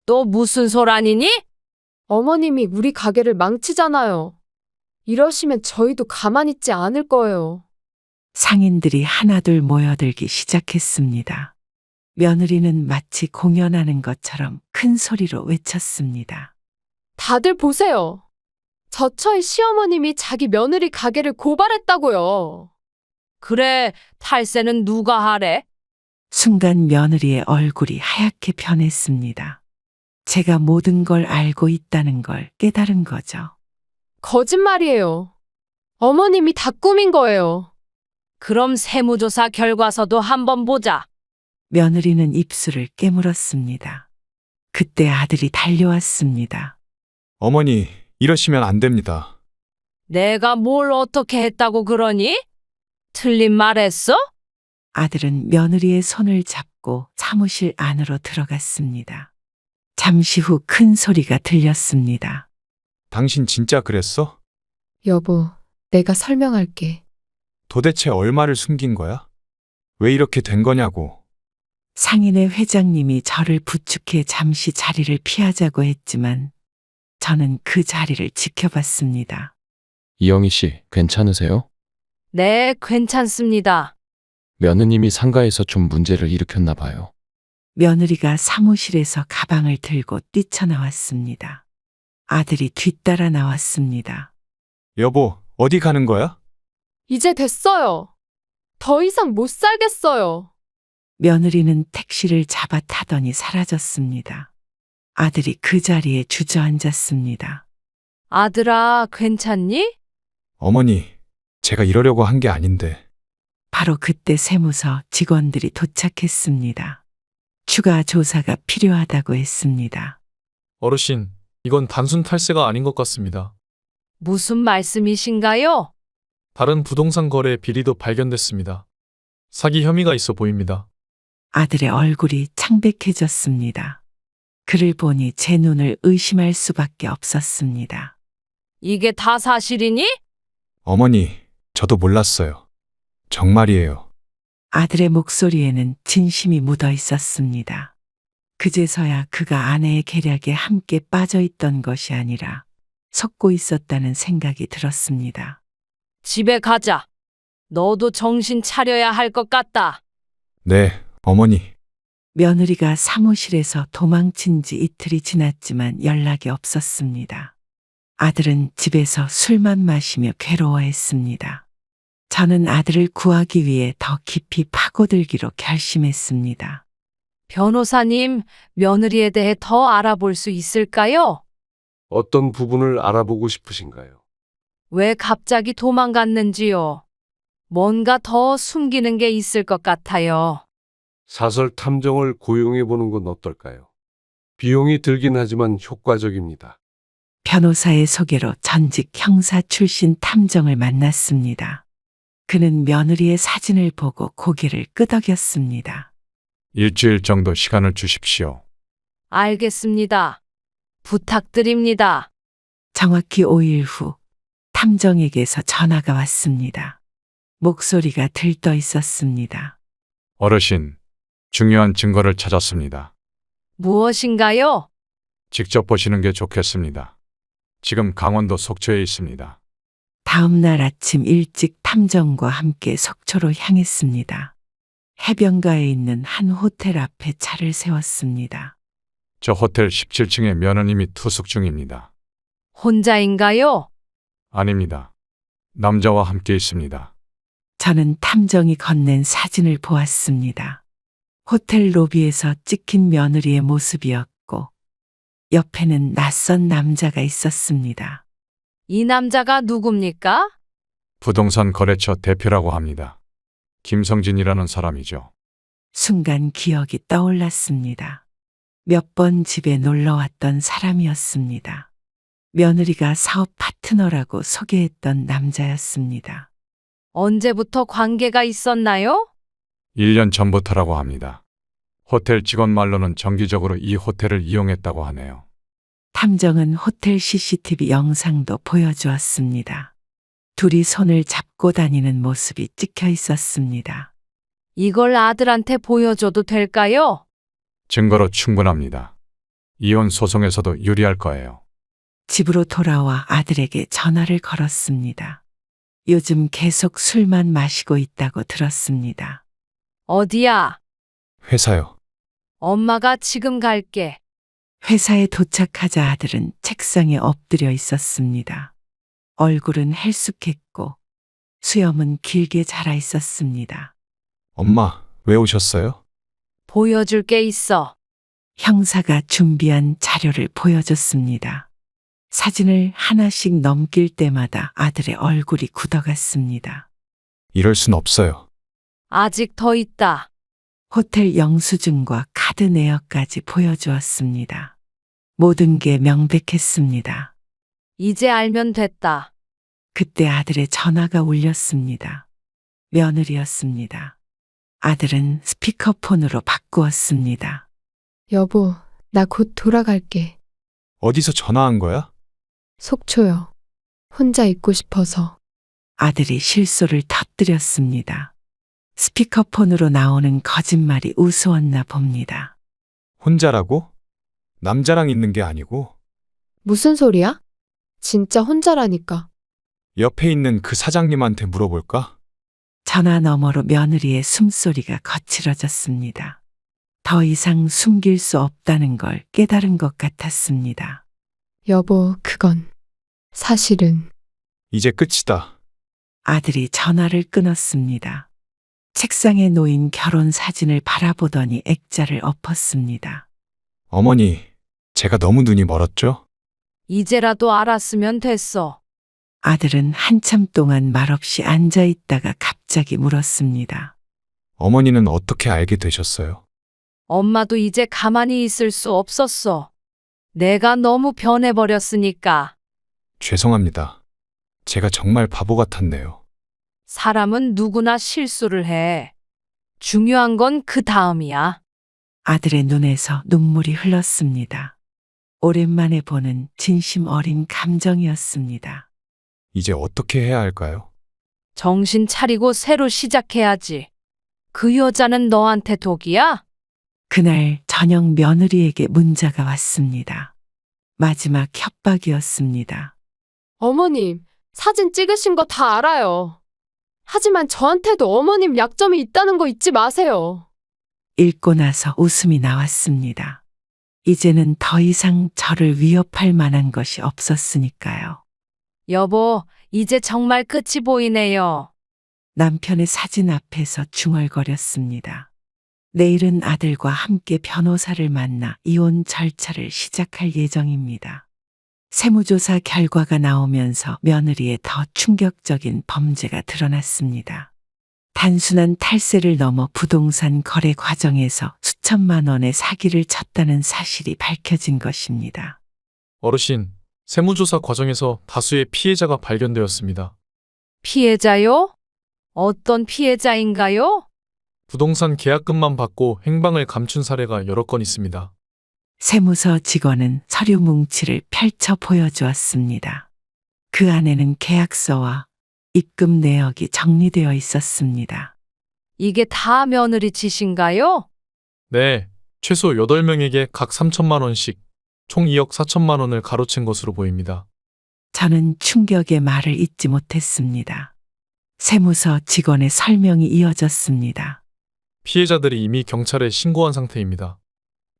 또 무슨 소란이니? 어머님이 우리 가게를 망치잖아요. 이러시면 저희도 가만히 있지 않을 거예요. 상인들이 하나둘 모여들기 시작했습니다. 며느리는 마치 공연하는 것처럼 큰 소리로 외쳤습니다. 다들 보세요. 저처의 시어머님이 자기 며느리 가게를 고발했다고요. 그래, 탈세는 누가 하래? 순간 며느리의 얼굴이 하얗게 변했습니다. 제가 모든 걸 알고 있다는 걸 깨달은 거죠. 거짓말이에요. 어머님이 다 꾸민 거예요. 그럼 세무조사 결과서도 한번 보자. 며느리는 입술을 깨물었습니다. 그때 아들이 달려왔습니다. 어머니, 이러시면 안 됩니다. 내가 뭘 어떻게 했다고 그러니? 틀린 말 했어? 아들은 며느리의 손을 잡고 사무실 안으로 들어갔습니다. 잠시 후 큰 소리가 들렸습니다. 당신 진짜 그랬어? 여보, 내가 설명할게. 도대체 얼마를 숨긴 거야? 왜 이렇게 된 거냐고. 상인의 회장님이 저를 부축해 잠시 자리를 피하자고 했지만 저는 그 자리를 지켜봤습니다. 이영희 씨, 괜찮으세요? 네, 괜찮습니다. 며느님이 상가에서 좀 문제를 일으켰나 봐요. 며느리가 사무실에서 가방을 들고 뛰쳐나왔습니다. 아들이 뒤따라 나왔습니다. 여보, 어디 가는 거야? 이제 됐어요. 더 이상 못 살겠어요. 며느리는 택시를 잡아 타더니 사라졌습니다. 아들이 그 자리에 주저앉았습니다. 아들아, 괜찮니? 어머니, 제가 이러려고 한 게 아닌데. 바로 그때 세무서 직원들이 도착했습니다. 추가 조사가 필요하다고 했습니다. 어르신, 이건 단순 탈세가 아닌 것 같습니다. 무슨 말씀이신가요? 다른 부동산 거래 비리도 발견됐습니다. 사기 혐의가 있어 보입니다. 아들의 얼굴이 창백해졌습니다. 그를 보니 제 눈을 의심할 수밖에 없었습니다. 이게 다 사실이니? 어머니, 저도 몰랐어요. 정말이에요. 아들의 목소리에는 진심이 묻어 있었습니다. 그제서야 그가 아내의 계략에 함께 빠져 있던 것이 아니라 속고 있었다는 생각이 들었습니다. 집에 가자. 너도 정신 차려야 할 것 같다. 네, 어머니. 며느리가 사무실에서 도망친 지 이틀이 지났지만 연락이 없었습니다. 아들은 집에서 술만 마시며 괴로워했습니다. 저는 아들을 구하기 위해 더 깊이 파고들기로 결심했습니다. 변호사님, 며느리에 대해 더 알아볼 수 있을까요? 어떤 부분을 알아보고 싶으신가요? 왜 갑자기 도망갔는지요? 뭔가 더 숨기는 게 있을 것 같아요. 사설 탐정을 고용해 보는 건 어떨까요? 비용이 들긴 하지만 효과적입니다. 변호사의 소개로 전직 형사 출신 탐정을 만났습니다. 그는 며느리의 사진을 보고 고개를 끄덕였습니다. 일주일 정도 시간을 주십시오. 알겠습니다. 부탁드립니다. 정확히 5일 후 탐정에게서 전화가 왔습니다. 목소리가 들떠 있었습니다. 어르신, 중요한 증거를 찾았습니다. 무엇인가요? 직접 보시는 게 좋겠습니다. 지금 강원도 속초에 있습니다. 다음 날 아침 일찍 탐정과 함께 속초로 향했습니다. 해변가에 있는 한 호텔 앞에 차를 세웠습니다. 저 호텔 17층에 며느님이 투숙 중입니다. 혼자인가요? 아닙니다. 남자와 함께 있습니다. 저는 탐정이 건넨 사진을 보았습니다. 호텔 로비에서 찍힌 며느리의 모습이었고 옆에는 낯선 남자가 있었습니다. 이 남자가 누굽니까? 부동산 거래처 대표라고 합니다. 김성진이라는 사람이죠. 순간 기억이 떠올랐습니다. 몇 번 집에 놀러 왔던 사람이었습니다. 며느리가 사업 파트너라고 소개했던 남자였습니다. 언제부터 관계가 있었나요? 1년 전부터라고 합니다. 호텔 직원 말로는 정기적으로 이 호텔을 이용했다고 하네요. 탐정은 호텔 CCTV 영상도 보여주었습니다. 둘이 손을 잡고 다니는 모습이 찍혀 있었습니다. 이걸 아들한테 보여줘도 될까요? 증거로 충분합니다. 이혼 소송에서도 유리할 거예요. 집으로 돌아와 아들에게 전화를 걸었습니다. 요즘 계속 술만 마시고 있다고 들었습니다. 어디야? 회사요. 엄마가 지금 갈게. 회사에 도착하자 아들은 책상에 엎드려 있었습니다. 얼굴은 헬쑥했고 수염은 길게 자라 있었습니다. 엄마, 왜 오셨어요? 보여줄 게 있어. 형사가 준비한 자료를 보여줬습니다. 사진을 하나씩 넘길 때마다 아들의 얼굴이 굳어갔습니다. 이럴 순 없어요. 아직 더 있다. 호텔 영수증과 카드 내역까지 보여주었습니다. 모든 게 명백했습니다. 이제 알면 됐다. 그때 아들의 전화가 울렸습니다. 며느리였습니다. 아들은 스피커폰으로 바꾸었습니다. 여보, 나 곧 돌아갈게. 어디서 전화한 거야? 속초요. 혼자 있고 싶어서. 아들이 실소를 터뜨렸습니다. 스피커폰으로 나오는 거짓말이 우스웠나 봅니다. 혼자라고? 남자랑 있는 게 아니고 무슨 소리야? 진짜 혼자라니까. 옆에 있는 그 사장님한테 물어볼까? 전화 너머로 며느리의 숨소리가 거칠어졌습니다. 더 이상 숨길 수 없다는 걸 깨달은 것 같았습니다. 여보, 그건 사실은 이제 끝이다. 아들이 전화를 끊었습니다. 책상에 놓인 결혼 사진을 바라보더니 액자를 엎었습니다. 어머니, 제가 너무 눈이 멀었죠? 이제라도 알았으면 됐어. 아들은 한참 동안 말없이 앉아 있다가 갑자기 물었습니다. 어머니는 어떻게 알게 되셨어요? 엄마도 이제 가만히 있을 수 없었어. 내가 너무 변해버렸으니까. 죄송합니다. 제가 정말 바보 같았네요. 사람은 누구나 실수를 해. 중요한 건 그 다음이야. 아들의 눈에서 눈물이 흘렀습니다. 오랜만에 보는 진심 어린 감정이었습니다. 이제 어떻게 해야 할까요? 정신 차리고 새로 시작해야지. 그 여자는 너한테 독이야? 그날 저녁 며느리에게 문자가 왔습니다. 마지막 협박이었습니다. 어머님, 사진 찍으신 거 다 알아요. 하지만 저한테도 어머님 약점이 있다는 거 잊지 마세요. 읽고 나서 웃음이 나왔습니다. 이제는 더 이상 저를 위협할 만한 것이 없었으니까요. 여보, 이제 정말 끝이 보이네요. 남편의 사진 앞에서 중얼거렸습니다. 내일은 아들과 함께 변호사를 만나 이혼 절차를 시작할 예정입니다. 세무조사 결과가 나오면서 며느리의 더 충격적인 범죄가 드러났습니다. 단순한 탈세를 넘어 부동산 거래 과정에서 수천만 원의 사기를 쳤다는 사실이 밝혀진 것입니다. 어르신, 세무조사 과정에서 다수의 피해자가 발견되었습니다. 피해자요? 어떤 피해자인가요? 부동산 계약금만 받고 행방을 감춘 사례가 여러 건 있습니다. 세무서 직원은 서류 뭉치를 펼쳐 보여주었습니다. 그 안에는 계약서와 입금 내역이 정리되어 있었습니다. 이게 다 며느리 짓인가요? 네, 최소 8명에게 각 3천만 원씩 총 2억 4천만 원을 가로챈 것으로 보입니다. 저는 충격의 말을 잇지 못했습니다. 세무서 직원의 설명이 이어졌습니다. 피해자들이 이미 경찰에 신고한 상태입니다.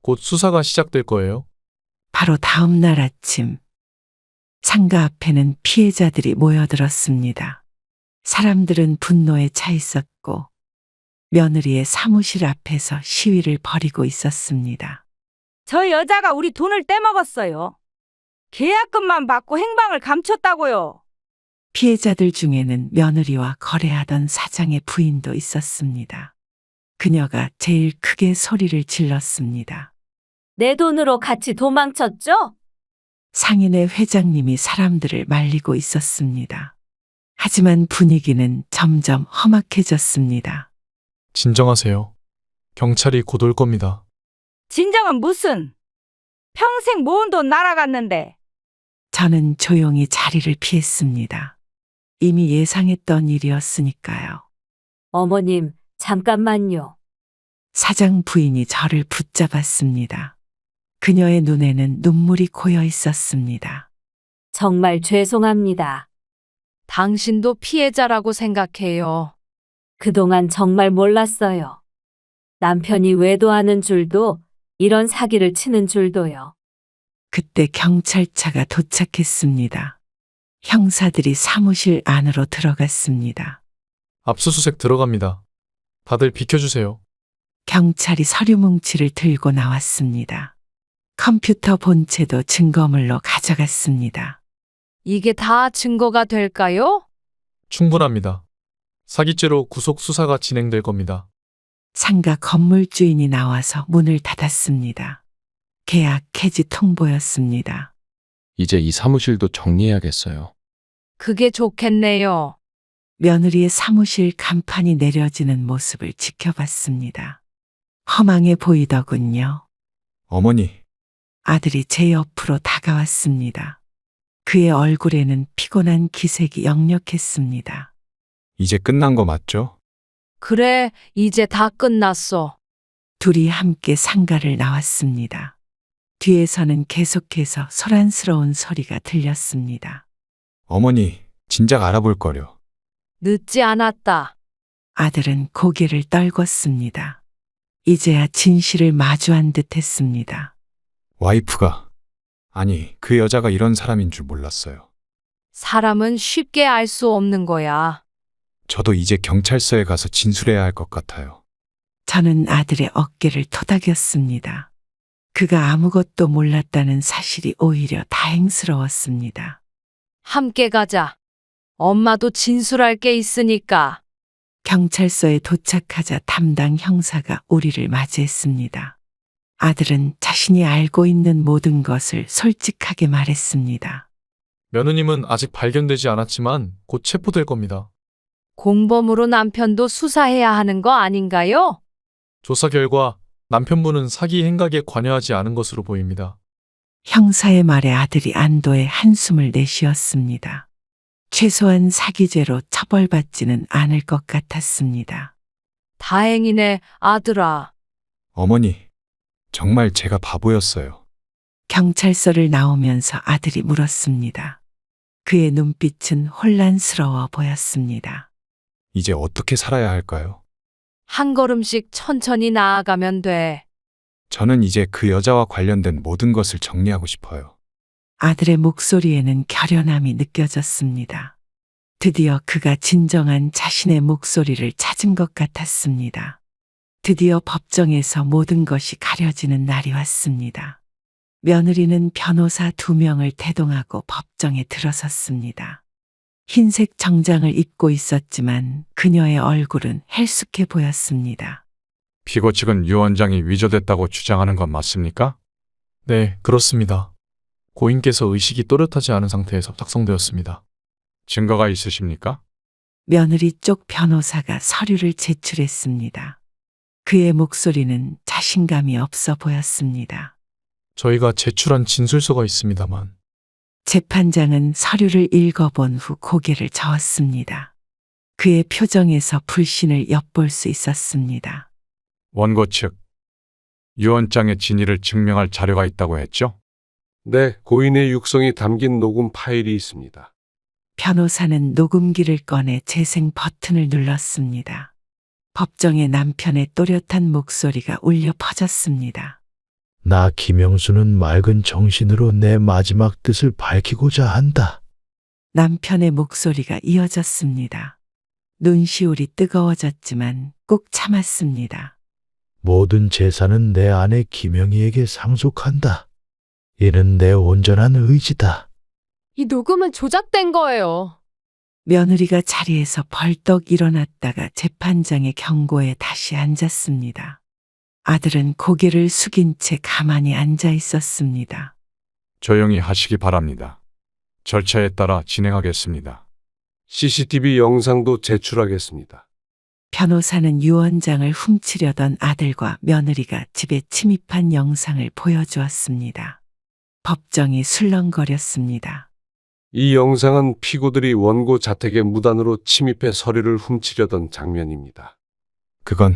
곧 수사가 시작될 거예요. 바로 다음 날 아침, 상가 앞에는 피해자들이 모여들었습니다. 사람들은 분노에 차 있었고 며느리의 사무실 앞에서 시위를 벌이고 있었습니다. 저 여자가 우리 돈을 떼먹었어요. 계약금만 받고 행방을 감췄다고요. 피해자들 중에는 며느리와 거래하던 사장의 부인도 있었습니다. 그녀가 제일 크게 소리를 질렀습니다. 내 돈으로 같이 도망쳤죠? 상인의 회장님이 사람들을 말리고 있었습니다. 하지만 분위기는 점점 험악해졌습니다. 진정하세요. 경찰이 곧 올 겁니다. 진정은 무슨? 평생 모은 돈 날아갔는데. 저는 조용히 자리를 피했습니다. 이미 예상했던 일이었으니까요. 어머님, 잠깐만요. 사장 부인이 저를 붙잡았습니다. 그녀의 눈에는 눈물이 고여 있었습니다. 정말 죄송합니다. 당신도 피해자라고 생각해요. 그동안 정말 몰랐어요. 남편이 외도하는 줄도 이런 사기를 치는 줄도요. 그때 경찰차가 도착했습니다. 형사들이 사무실 안으로 들어갔습니다. 압수수색 들어갑니다. 다들 비켜주세요. 경찰이 서류 뭉치를 들고 나왔습니다. 컴퓨터 본체도 증거물로 가져갔습니다. 이게 다 증거가 될까요? 충분합니다. 사기죄로 구속 수사가 진행될 겁니다. 상가 건물주인이 나와서 문을 닫았습니다. 계약 해지 통보였습니다. 이제 이 사무실도 정리해야겠어요. 그게 좋겠네요. 며느리의 사무실 간판이 내려지는 모습을 지켜봤습니다. 허망해 보이더군요. 어머니, 아들이 제 옆으로 다가왔습니다. 그의 얼굴에는 피곤한 기색이 역력했습니다. 이제 끝난 거 맞죠? 그래, 이제 다 끝났어. 둘이 함께 상가를 나왔습니다. 뒤에서는 계속해서 소란스러운 소리가 들렸습니다. 어머니, 진작 알아볼 거려. 늦지 않았다. 아들은 고개를 떨궜습니다. 이제야 진실을 마주한 듯 했습니다. 와이프가, 아니, 그 여자가 이런 사람인 줄 몰랐어요. 사람은 쉽게 알 수 없는 거야. 저도 이제 경찰서에 가서 진술해야 할 것 같아요. 저는 아들의 어깨를 토닥였습니다. 그가 아무것도 몰랐다는 사실이 오히려 다행스러웠습니다. 함께 가자. 엄마도 진술할 게 있으니까. 경찰서에 도착하자 담당 형사가 우리를 맞이했습니다. 아들은 자신이 알고 있는 모든 것을 솔직하게 말했습니다. 며느님은 아직 발견되지 않았지만 곧 체포될 겁니다. 공범으로 남편도 수사해야 하는 거 아닌가요? 조사 결과 남편분은 사기 행각에 관여하지 않은 것으로 보입니다. 형사의 말에 아들이 안도의 한숨을 내쉬었습니다. 최소한 사기죄로 처벌받지는 않을 것 같았습니다. 다행이네, 아들아. 어머니, 정말 제가 바보였어요. 경찰서를 나오면서 아들이 물었습니다. 그의 눈빛은 혼란스러워 보였습니다. 이제 어떻게 살아야 할까요? 한 걸음씩 천천히 나아가면 돼. 저는 이제 그 여자와 관련된 모든 것을 정리하고 싶어요. 아들의 목소리에는 결연함이 느껴졌습니다. 드디어 그가 진정한 자신의 목소리를 찾은 것 같았습니다. 드디어 법정에서 모든 것이 가려지는 날이 왔습니다. 며느리는 변호사 2명을 대동하고 법정에 들어섰습니다. 흰색 정장을 입고 있었지만 그녀의 얼굴은 헬쑥해 보였습니다. 피고 측은 유 원장이 위조됐다고 주장하는 건 맞습니까? 네, 그렇습니다. 고인께서 의식이 또렷하지 않은 상태에서 작성되었습니다. 증거가 있으십니까? 며느리 쪽 변호사가 서류를 제출했습니다. 그의 목소리는 자신감이 없어 보였습니다. 저희가 제출한 진술서가 있습니다만 재판장은 서류를 읽어본 후 고개를 저었습니다. 그의 표정에서 불신을 엿볼 수 있었습니다. 원고 측, 유 원장의 진위를 증명할 자료가 있다고 했죠? 네, 고인의 육성이 담긴 녹음 파일이 있습니다. 변호사는 녹음기를 꺼내 재생 버튼을 눌렀습니다. 법정에 남편의 또렷한 목소리가 울려 퍼졌습니다. 나 김영수는 맑은 정신으로 내 마지막 뜻을 밝히고자 한다. 남편의 목소리가 이어졌습니다. 눈시울이 뜨거워졌지만 꼭 참았습니다. 모든 재산은 내 아내 김영희에게 상속한다. 이는 내 온전한 의지다. 이 녹음은 조작된 거예요. 며느리가 자리에서 벌떡 일어났다가 재판장의 경고에 다시 앉았습니다. 아들은 고개를 숙인 채 가만히 앉아 있었습니다. 조용히 하시기 바랍니다. 절차에 따라 진행하겠습니다. CCTV 영상도 제출하겠습니다. 변호사는 유 원장을 훔치려던 아들과 며느리가 집에 침입한 영상을 보여주었습니다. 법정이 술렁거렸습니다. 이 영상은 피고들이 원고 자택에 무단으로 침입해 서류를 훔치려던 장면입니다. 그건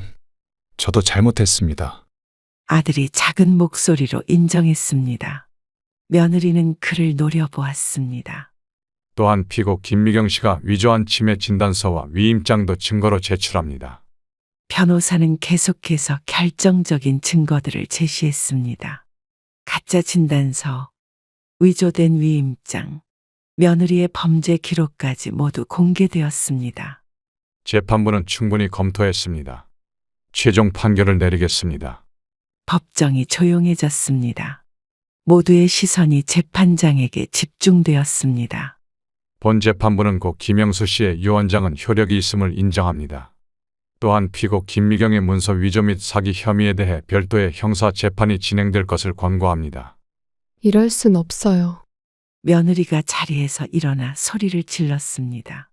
저도 잘못했습니다. 아들이 작은 목소리로 인정했습니다. 며느리는 그를 노려보았습니다. 또한 피고 김미경 씨가 위조한 치매 진단서와 위임장도 증거로 제출합니다. 변호사는 계속해서 결정적인 증거들을 제시했습니다. 가짜 진단서, 위조된 위임장, 며느리의 범죄 기록까지 모두 공개되었습니다. 재판부는 충분히 검토했습니다. 최종 판결을 내리겠습니다. 법정이 조용해졌습니다. 모두의 시선이 재판장에게 집중되었습니다. 본 재판부는 고 김영수 씨의 유언장은 효력이 있음을 인정합니다. 또한 피고 김미경의 문서 위조 및 사기 혐의에 대해 별도의 형사 재판이 진행될 것을 권고합니다. 이럴 순 없어요. 며느리가 자리에서 일어나 소리를 질렀습니다.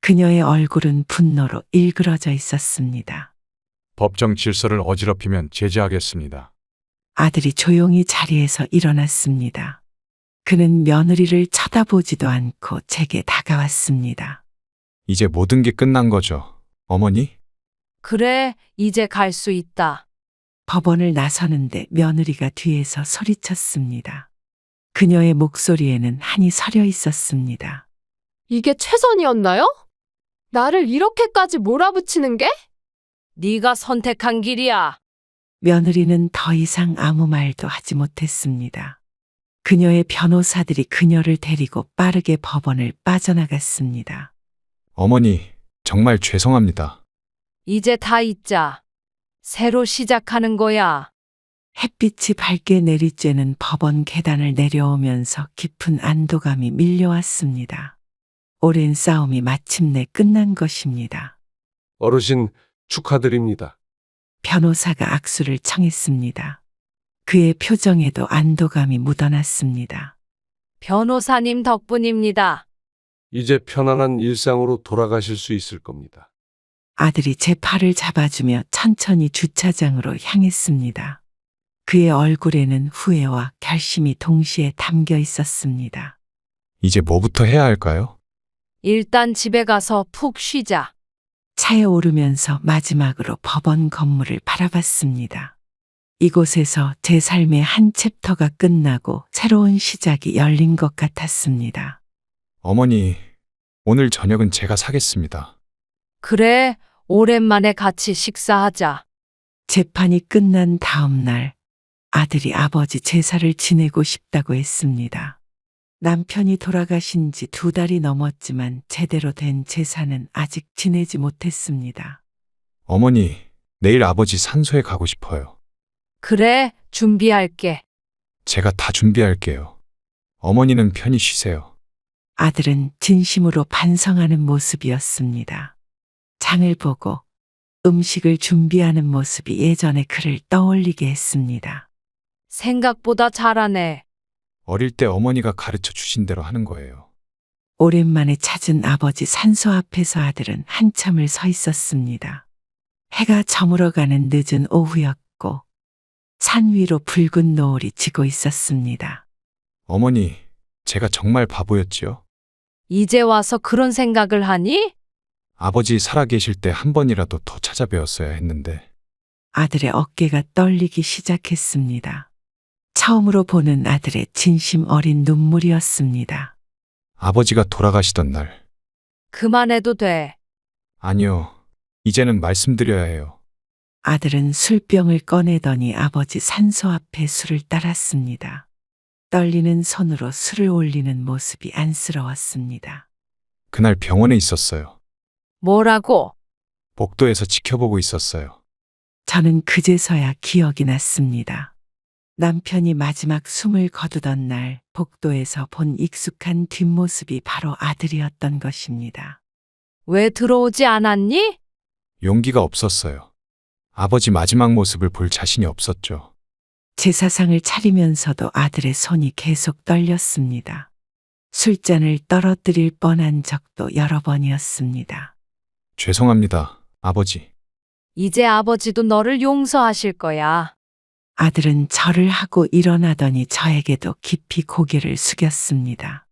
그녀의 얼굴은 분노로 일그러져 있었습니다. 법정 질서를 어지럽히면 제재하겠습니다. 아들이 조용히 자리에서 일어났습니다. 그는 며느리를 쳐다보지도 않고 제게 다가왔습니다. 이제 모든 게 끝난 거죠, 어머니? 그래, 이제 갈 수 있다. 법원을 나서는데 며느리가 뒤에서 소리쳤습니다. 그녀의 목소리에는 한이 서려 있었습니다. 이게 최선이었나요? 나를 이렇게까지 몰아붙이는 게? 네가 선택한 길이야. 며느리는 더 이상 아무 말도 하지 못했습니다. 그녀의 변호사들이 그녀를 데리고 빠르게 법원을 빠져나갔습니다. 어머니, 정말 죄송합니다. 이제 다 잊자. 새로 시작하는 거야. 햇빛이 밝게 내리쬐는 법원 계단을 내려오면서 깊은 안도감이 밀려왔습니다. 오랜 싸움이 마침내 끝난 것입니다. 어르신 축하드립니다. 변호사가 악수를 청했습니다. 그의 표정에도 안도감이 묻어났습니다. 변호사님 덕분입니다. 이제 편안한 일상으로 돌아가실 수 있을 겁니다. 아들이 제 팔을 잡아주며 천천히 주차장으로 향했습니다. 그의 얼굴에는 후회와 결심이 동시에 담겨 있었습니다. 이제 뭐부터 해야 할까요? 일단 집에 가서 푹 쉬자. 차에 오르면서 마지막으로 법원 건물을 바라봤습니다. 이곳에서 제 삶의 한 챕터가 끝나고 새로운 시작이 열린 것 같았습니다. 어머니, 오늘 저녁은 제가 사겠습니다. 그래, 오랜만에 같이 식사하자. 재판이 끝난 다음 날 아들이 아버지 제사를 지내고 싶다고 했습니다. 남편이 돌아가신 지 2달이 넘었지만 제대로 된 제사는 아직 지내지 못했습니다. 어머니, 내일 아버지 산소에 가고 싶어요. 그래, 준비할게. 제가 다 준비할게요. 어머니는 편히 쉬세요. 아들은 진심으로 반성하는 모습이었습니다. 장을 보고 음식을 준비하는 모습이 예전의 그를 떠올리게 했습니다. 생각보다 잘하네. 어릴 때 어머니가 가르쳐 주신 대로 하는 거예요. 오랜만에 찾은 아버지 산소 앞에서 아들은 한참을 서 있었습니다. 해가 저물어가는 늦은 오후였고 산 위로 붉은 노을이 지고 있었습니다. 어머니, 제가 정말 바보였지요? 이제 와서 그런 생각을 하니? 아버지 살아계실 때 한 번이라도 더 찾아뵈었어야 했는데. 아들의 어깨가 떨리기 시작했습니다. 처음으로 보는 아들의 진심 어린 눈물이었습니다. 아버지가 돌아가시던 날. 그만해도 돼. 아니요, 이제는 말씀드려야 해요. 아들은 술병을 꺼내더니 아버지 산소 앞에 술을 따랐습니다. 떨리는 손으로 술을 올리는 모습이 안쓰러웠습니다. 그날 병원에 있었어요. 뭐라고? 복도에서 지켜보고 있었어요. 저는 그제서야 기억이 났습니다. 남편이 마지막 숨을 거두던 날 복도에서 본 익숙한 뒷모습이 바로 아들이었던 것입니다. 왜 들어오지 않았니? 용기가 없었어요. 아버지 마지막 모습을 볼 자신이 없었죠. 제사상을 차리면서도 아들의 손이 계속 떨렸습니다. 술잔을 떨어뜨릴 뻔한 적도 여러 번이었습니다. 죄송합니다, 아버지. 이제 아버지도 너를 용서하실 거야. 아들은 절을 하고 일어나더니 저에게도 깊이 고개를 숙였습니다.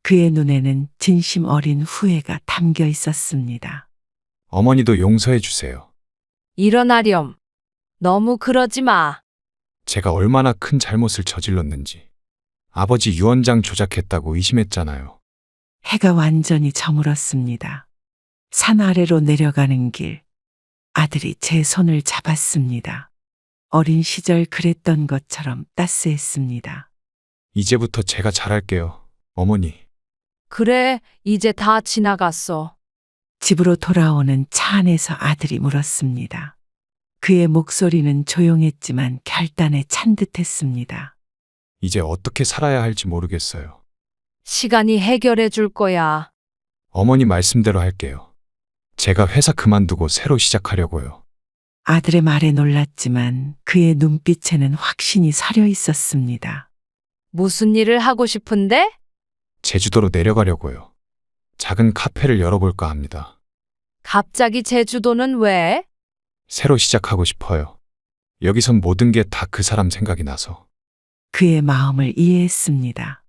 그의 눈에는 진심 어린 후회가 담겨 있었습니다. 어머니도 용서해 주세요. 일어나렴. 너무 그러지 마. 제가 얼마나 큰 잘못을 저질렀는지. 아버지 유언장 조작했다고 의심했잖아요. 해가 완전히 저물었습니다. 산 아래로 내려가는 길, 아들이 제 손을 잡았습니다. 어린 시절 그랬던 것처럼 따스했습니다. 이제부터 제가 잘할게요, 어머니. 그래, 이제 다 지나갔어. 집으로 돌아오는 차 안에서 아들이 물었습니다. 그의 목소리는 조용했지만 결단에 찬 듯했습니다. 이제 어떻게 살아야 할지 모르겠어요. 시간이 해결해 줄 거야. 어머니 말씀대로 할게요. 제가 회사 그만두고 새로 시작하려고요. 아들의 말에 놀랐지만 그의 눈빛에는 확신이 서려 있었습니다. 무슨 일을 하고 싶은데? 제주도로 내려가려고요. 작은 카페를 열어볼까 합니다. 갑자기 제주도는 왜? 새로 시작하고 싶어요. 여기선 모든 게 다 그 사람 생각이 나서. 그의 마음을 이해했습니다.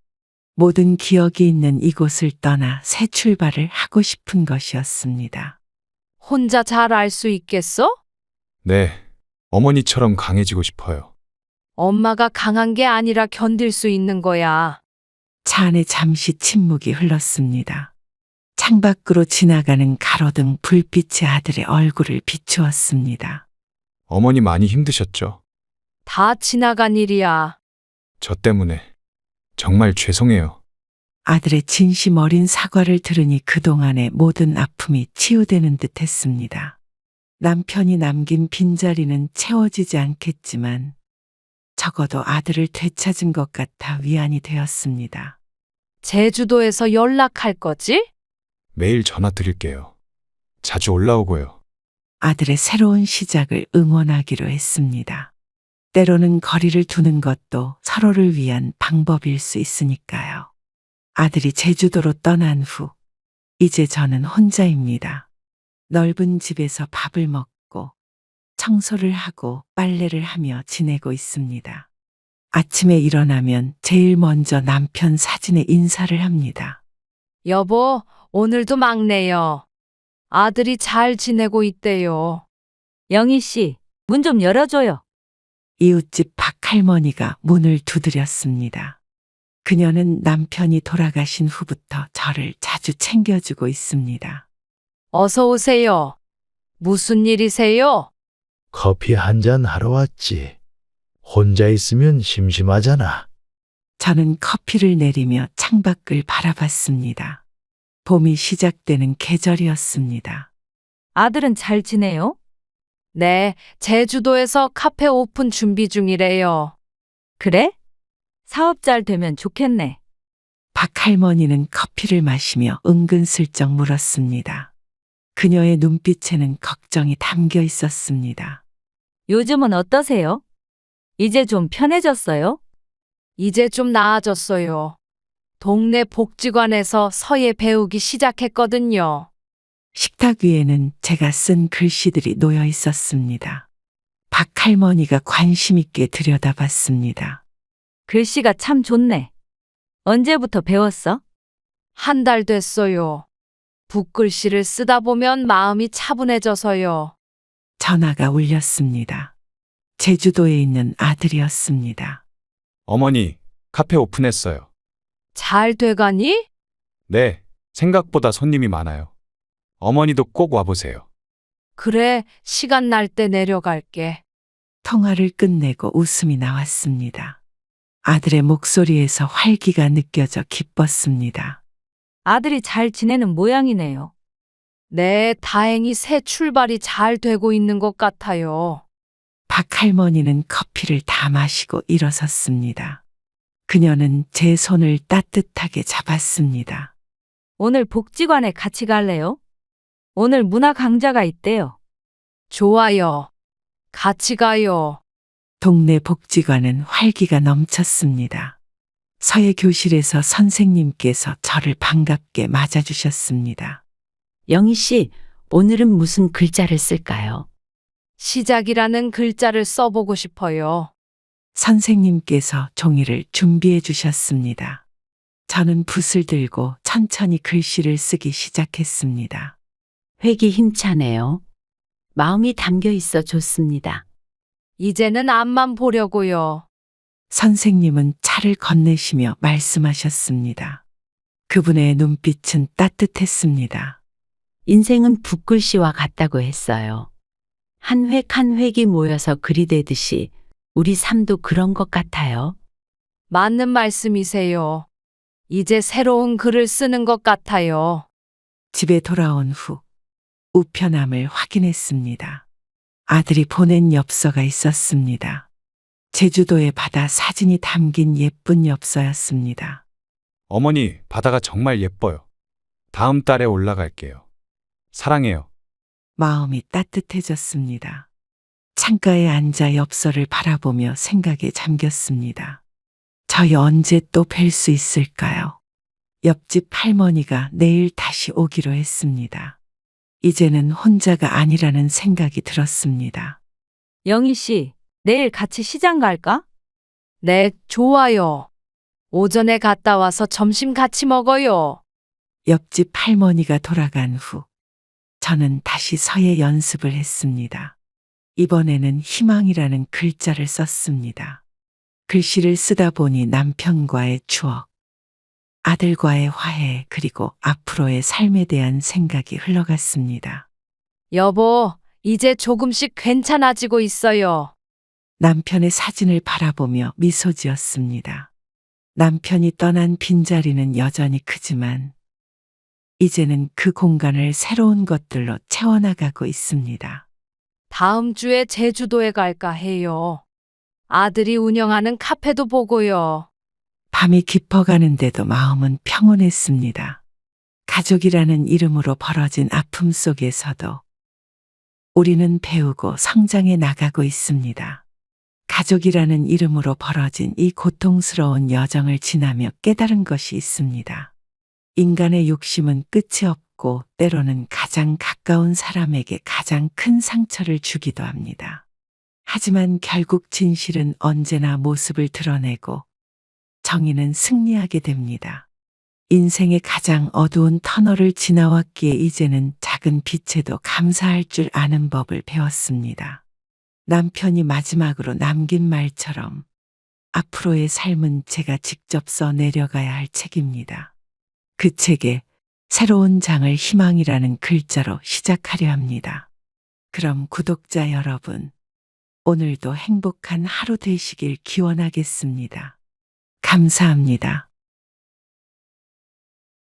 모든 기억이 있는 이곳을 떠나 새 출발을 하고 싶은 것이었습니다. 혼자 잘 알 수 있겠어? 네, 어머니처럼 강해지고 싶어요. 엄마가 강한 게 아니라 견딜 수 있는 거야. 차 안에 잠시 침묵이 흘렀습니다. 창밖으로 지나가는 가로등 불빛이 아들의 얼굴을 비추었습니다. 어머니 많이 힘드셨죠? 다 지나간 일이야. 저 때문에. 정말 죄송해요. 아들의 진심 어린 사과를 들으니 그동안의 모든 아픔이 치유되는 듯 했습니다. 남편이 남긴 빈자리는 채워지지 않겠지만 적어도 아들을 되찾은 것 같아 위안이 되었습니다. 제주도에서 연락할 거지? 매일 전화 드릴게요. 자주 올라오고요. 아들의 새로운 시작을 응원하기로 했습니다. 때로는 거리를 두는 것도 서로를 위한 방법일 수 있으니까요. 아들이 제주도로 떠난 후, 이제 저는 혼자입니다. 넓은 집에서 밥을 먹고, 청소를 하고 빨래를 하며 지내고 있습니다. 아침에 일어나면 제일 먼저 남편 사진에 인사를 합니다. 여보, 오늘도 막내요. 아들이 잘 지내고 있대요. 영희 씨, 문 좀 열어줘요. 이웃집 박할머니가 문을 두드렸습니다. 그녀는 남편이 돌아가신 후부터 저를 자주 챙겨주고 있습니다. 어서 오세요. 무슨 일이세요? 커피 한 잔 하러 왔지. 혼자 있으면 심심하잖아. 저는 커피를 내리며 창밖을 바라봤습니다. 봄이 시작되는 계절이었습니다. 아들은 잘 지내요? 네, 제주도에서 카페 오픈 준비 중이래요. 그래? 사업 잘 되면 좋겠네. 박할머니는 커피를 마시며 은근슬쩍 물었습니다. 그녀의 눈빛에는 걱정이 담겨 있었습니다. 요즘은 어떠세요? 이제 좀 편해졌어요? 이제 좀 나아졌어요. 동네 복지관에서 서예 배우기 시작했거든요. 식탁 위에는 제가 쓴 글씨들이 놓여 있었습니다. 박할머니가 관심 있게 들여다봤습니다. 글씨가 참 좋네. 언제부터 배웠어? 한 달 됐어요. 붓글씨를 쓰다 보면 마음이 차분해져서요. 전화가 울렸습니다. 제주도에 있는 아들이었습니다. 어머니, 카페 오픈했어요. 잘 돼가니? 네, 생각보다 손님이 많아요. 어머니도 꼭 와보세요. 그래, 시간 날 때 내려갈게. 통화를 끝내고 웃음이 나왔습니다. 아들의 목소리에서 활기가 느껴져 기뻤습니다. 아들이 잘 지내는 모양이네요. 네, 다행히 새 출발이 잘 되고 있는 것 같아요. 박할머니는 커피를 다 마시고 일어섰습니다. 그녀는 제 손을 따뜻하게 잡았습니다. 오늘 복지관에 같이 갈래요? 오늘 문화 강좌가 있대요. 좋아요. 같이 가요. 동네 복지관은 활기가 넘쳤습니다. 서예 교실에서 선생님께서 저를 반갑게 맞아주셨습니다. 영희 씨, 오늘은 무슨 글자를 쓸까요? 시작이라는 글자를 써보고 싶어요. 선생님께서 종이를 준비해 주셨습니다. 저는 붓을 들고 천천히 글씨를 쓰기 시작했습니다. 획이 힘차네요. 마음이 담겨 있어 좋습니다. 이제는 앞만 보려고요. 선생님은 차를 건네시며 말씀하셨습니다. 그분의 눈빛은 따뜻했습니다. 인생은 붓글씨와 같다고 했어요. 한 획 한 획이 모여서 글이 되듯이 우리 삶도 그런 것 같아요. 맞는 말씀이세요. 이제 새로운 글을 쓰는 것 같아요. 집에 돌아온 후 우편함을 확인했습니다. 아들이 보낸 엽서가 있었습니다. 제주도의 바다 사진이 담긴 예쁜 엽서였습니다. 어머니, 바다가 정말 예뻐요. 다음 달에 올라갈게요. 사랑해요. 마음이 따뜻해졌습니다. 창가에 앉아 엽서를 바라보며 생각에 잠겼습니다. 저희 언제 또 뵐 수 있을까요? 옆집 할머니가 내일 다시 오기로 했습니다. 이제는 혼자가 아니라는 생각이 들었습니다. 영희 씨, 내일 같이 시장 갈까? 네, 좋아요. 오전에 갔다 와서 점심 같이 먹어요. 옆집 할머니가 돌아간 후 저는 다시 서예 연습을 했습니다. 이번에는 희망이라는 글자를 썼습니다. 글씨를 쓰다 보니 남편과의 추억, 아들과의 화해, 그리고 앞으로의 삶에 대한 생각이 흘러갔습니다. 여보, 이제 조금씩 괜찮아지고 있어요. 남편의 사진을 바라보며 미소 지었습니다. 남편이 떠난 빈자리는 여전히 크지만 이제는 그 공간을 새로운 것들로 채워나가고 있습니다. 다음 주에 제주도에 갈까 해요. 아들이 운영하는 카페도 보고요. 밤이 깊어가는데도 마음은 평온했습니다. 가족이라는 이름으로 벌어진 아픔 속에서도 우리는 배우고 성장해 나가고 있습니다. 가족이라는 이름으로 벌어진 이 고통스러운 여정을 지나며 깨달은 것이 있습니다. 인간의 욕심은 끝이 없고 때로는 가장 가까운 사람에게 가장 큰 상처를 주기도 합니다. 하지만 결국 진실은 언제나 모습을 드러내고 정의는 승리하게 됩니다. 인생의 가장 어두운 터널을 지나왔기에 이제는 작은 빛에도 감사할 줄 아는 법을 배웠습니다. 남편이 마지막으로 남긴 말처럼 앞으로의 삶은 제가 직접 써 내려가야 할 책입니다. 그 책에 새로운 장을 희망이라는 글자로 시작하려 합니다. 그럼 구독자 여러분, 오늘도 행복한 하루 되시길 기원하겠습니다. 감사합니다.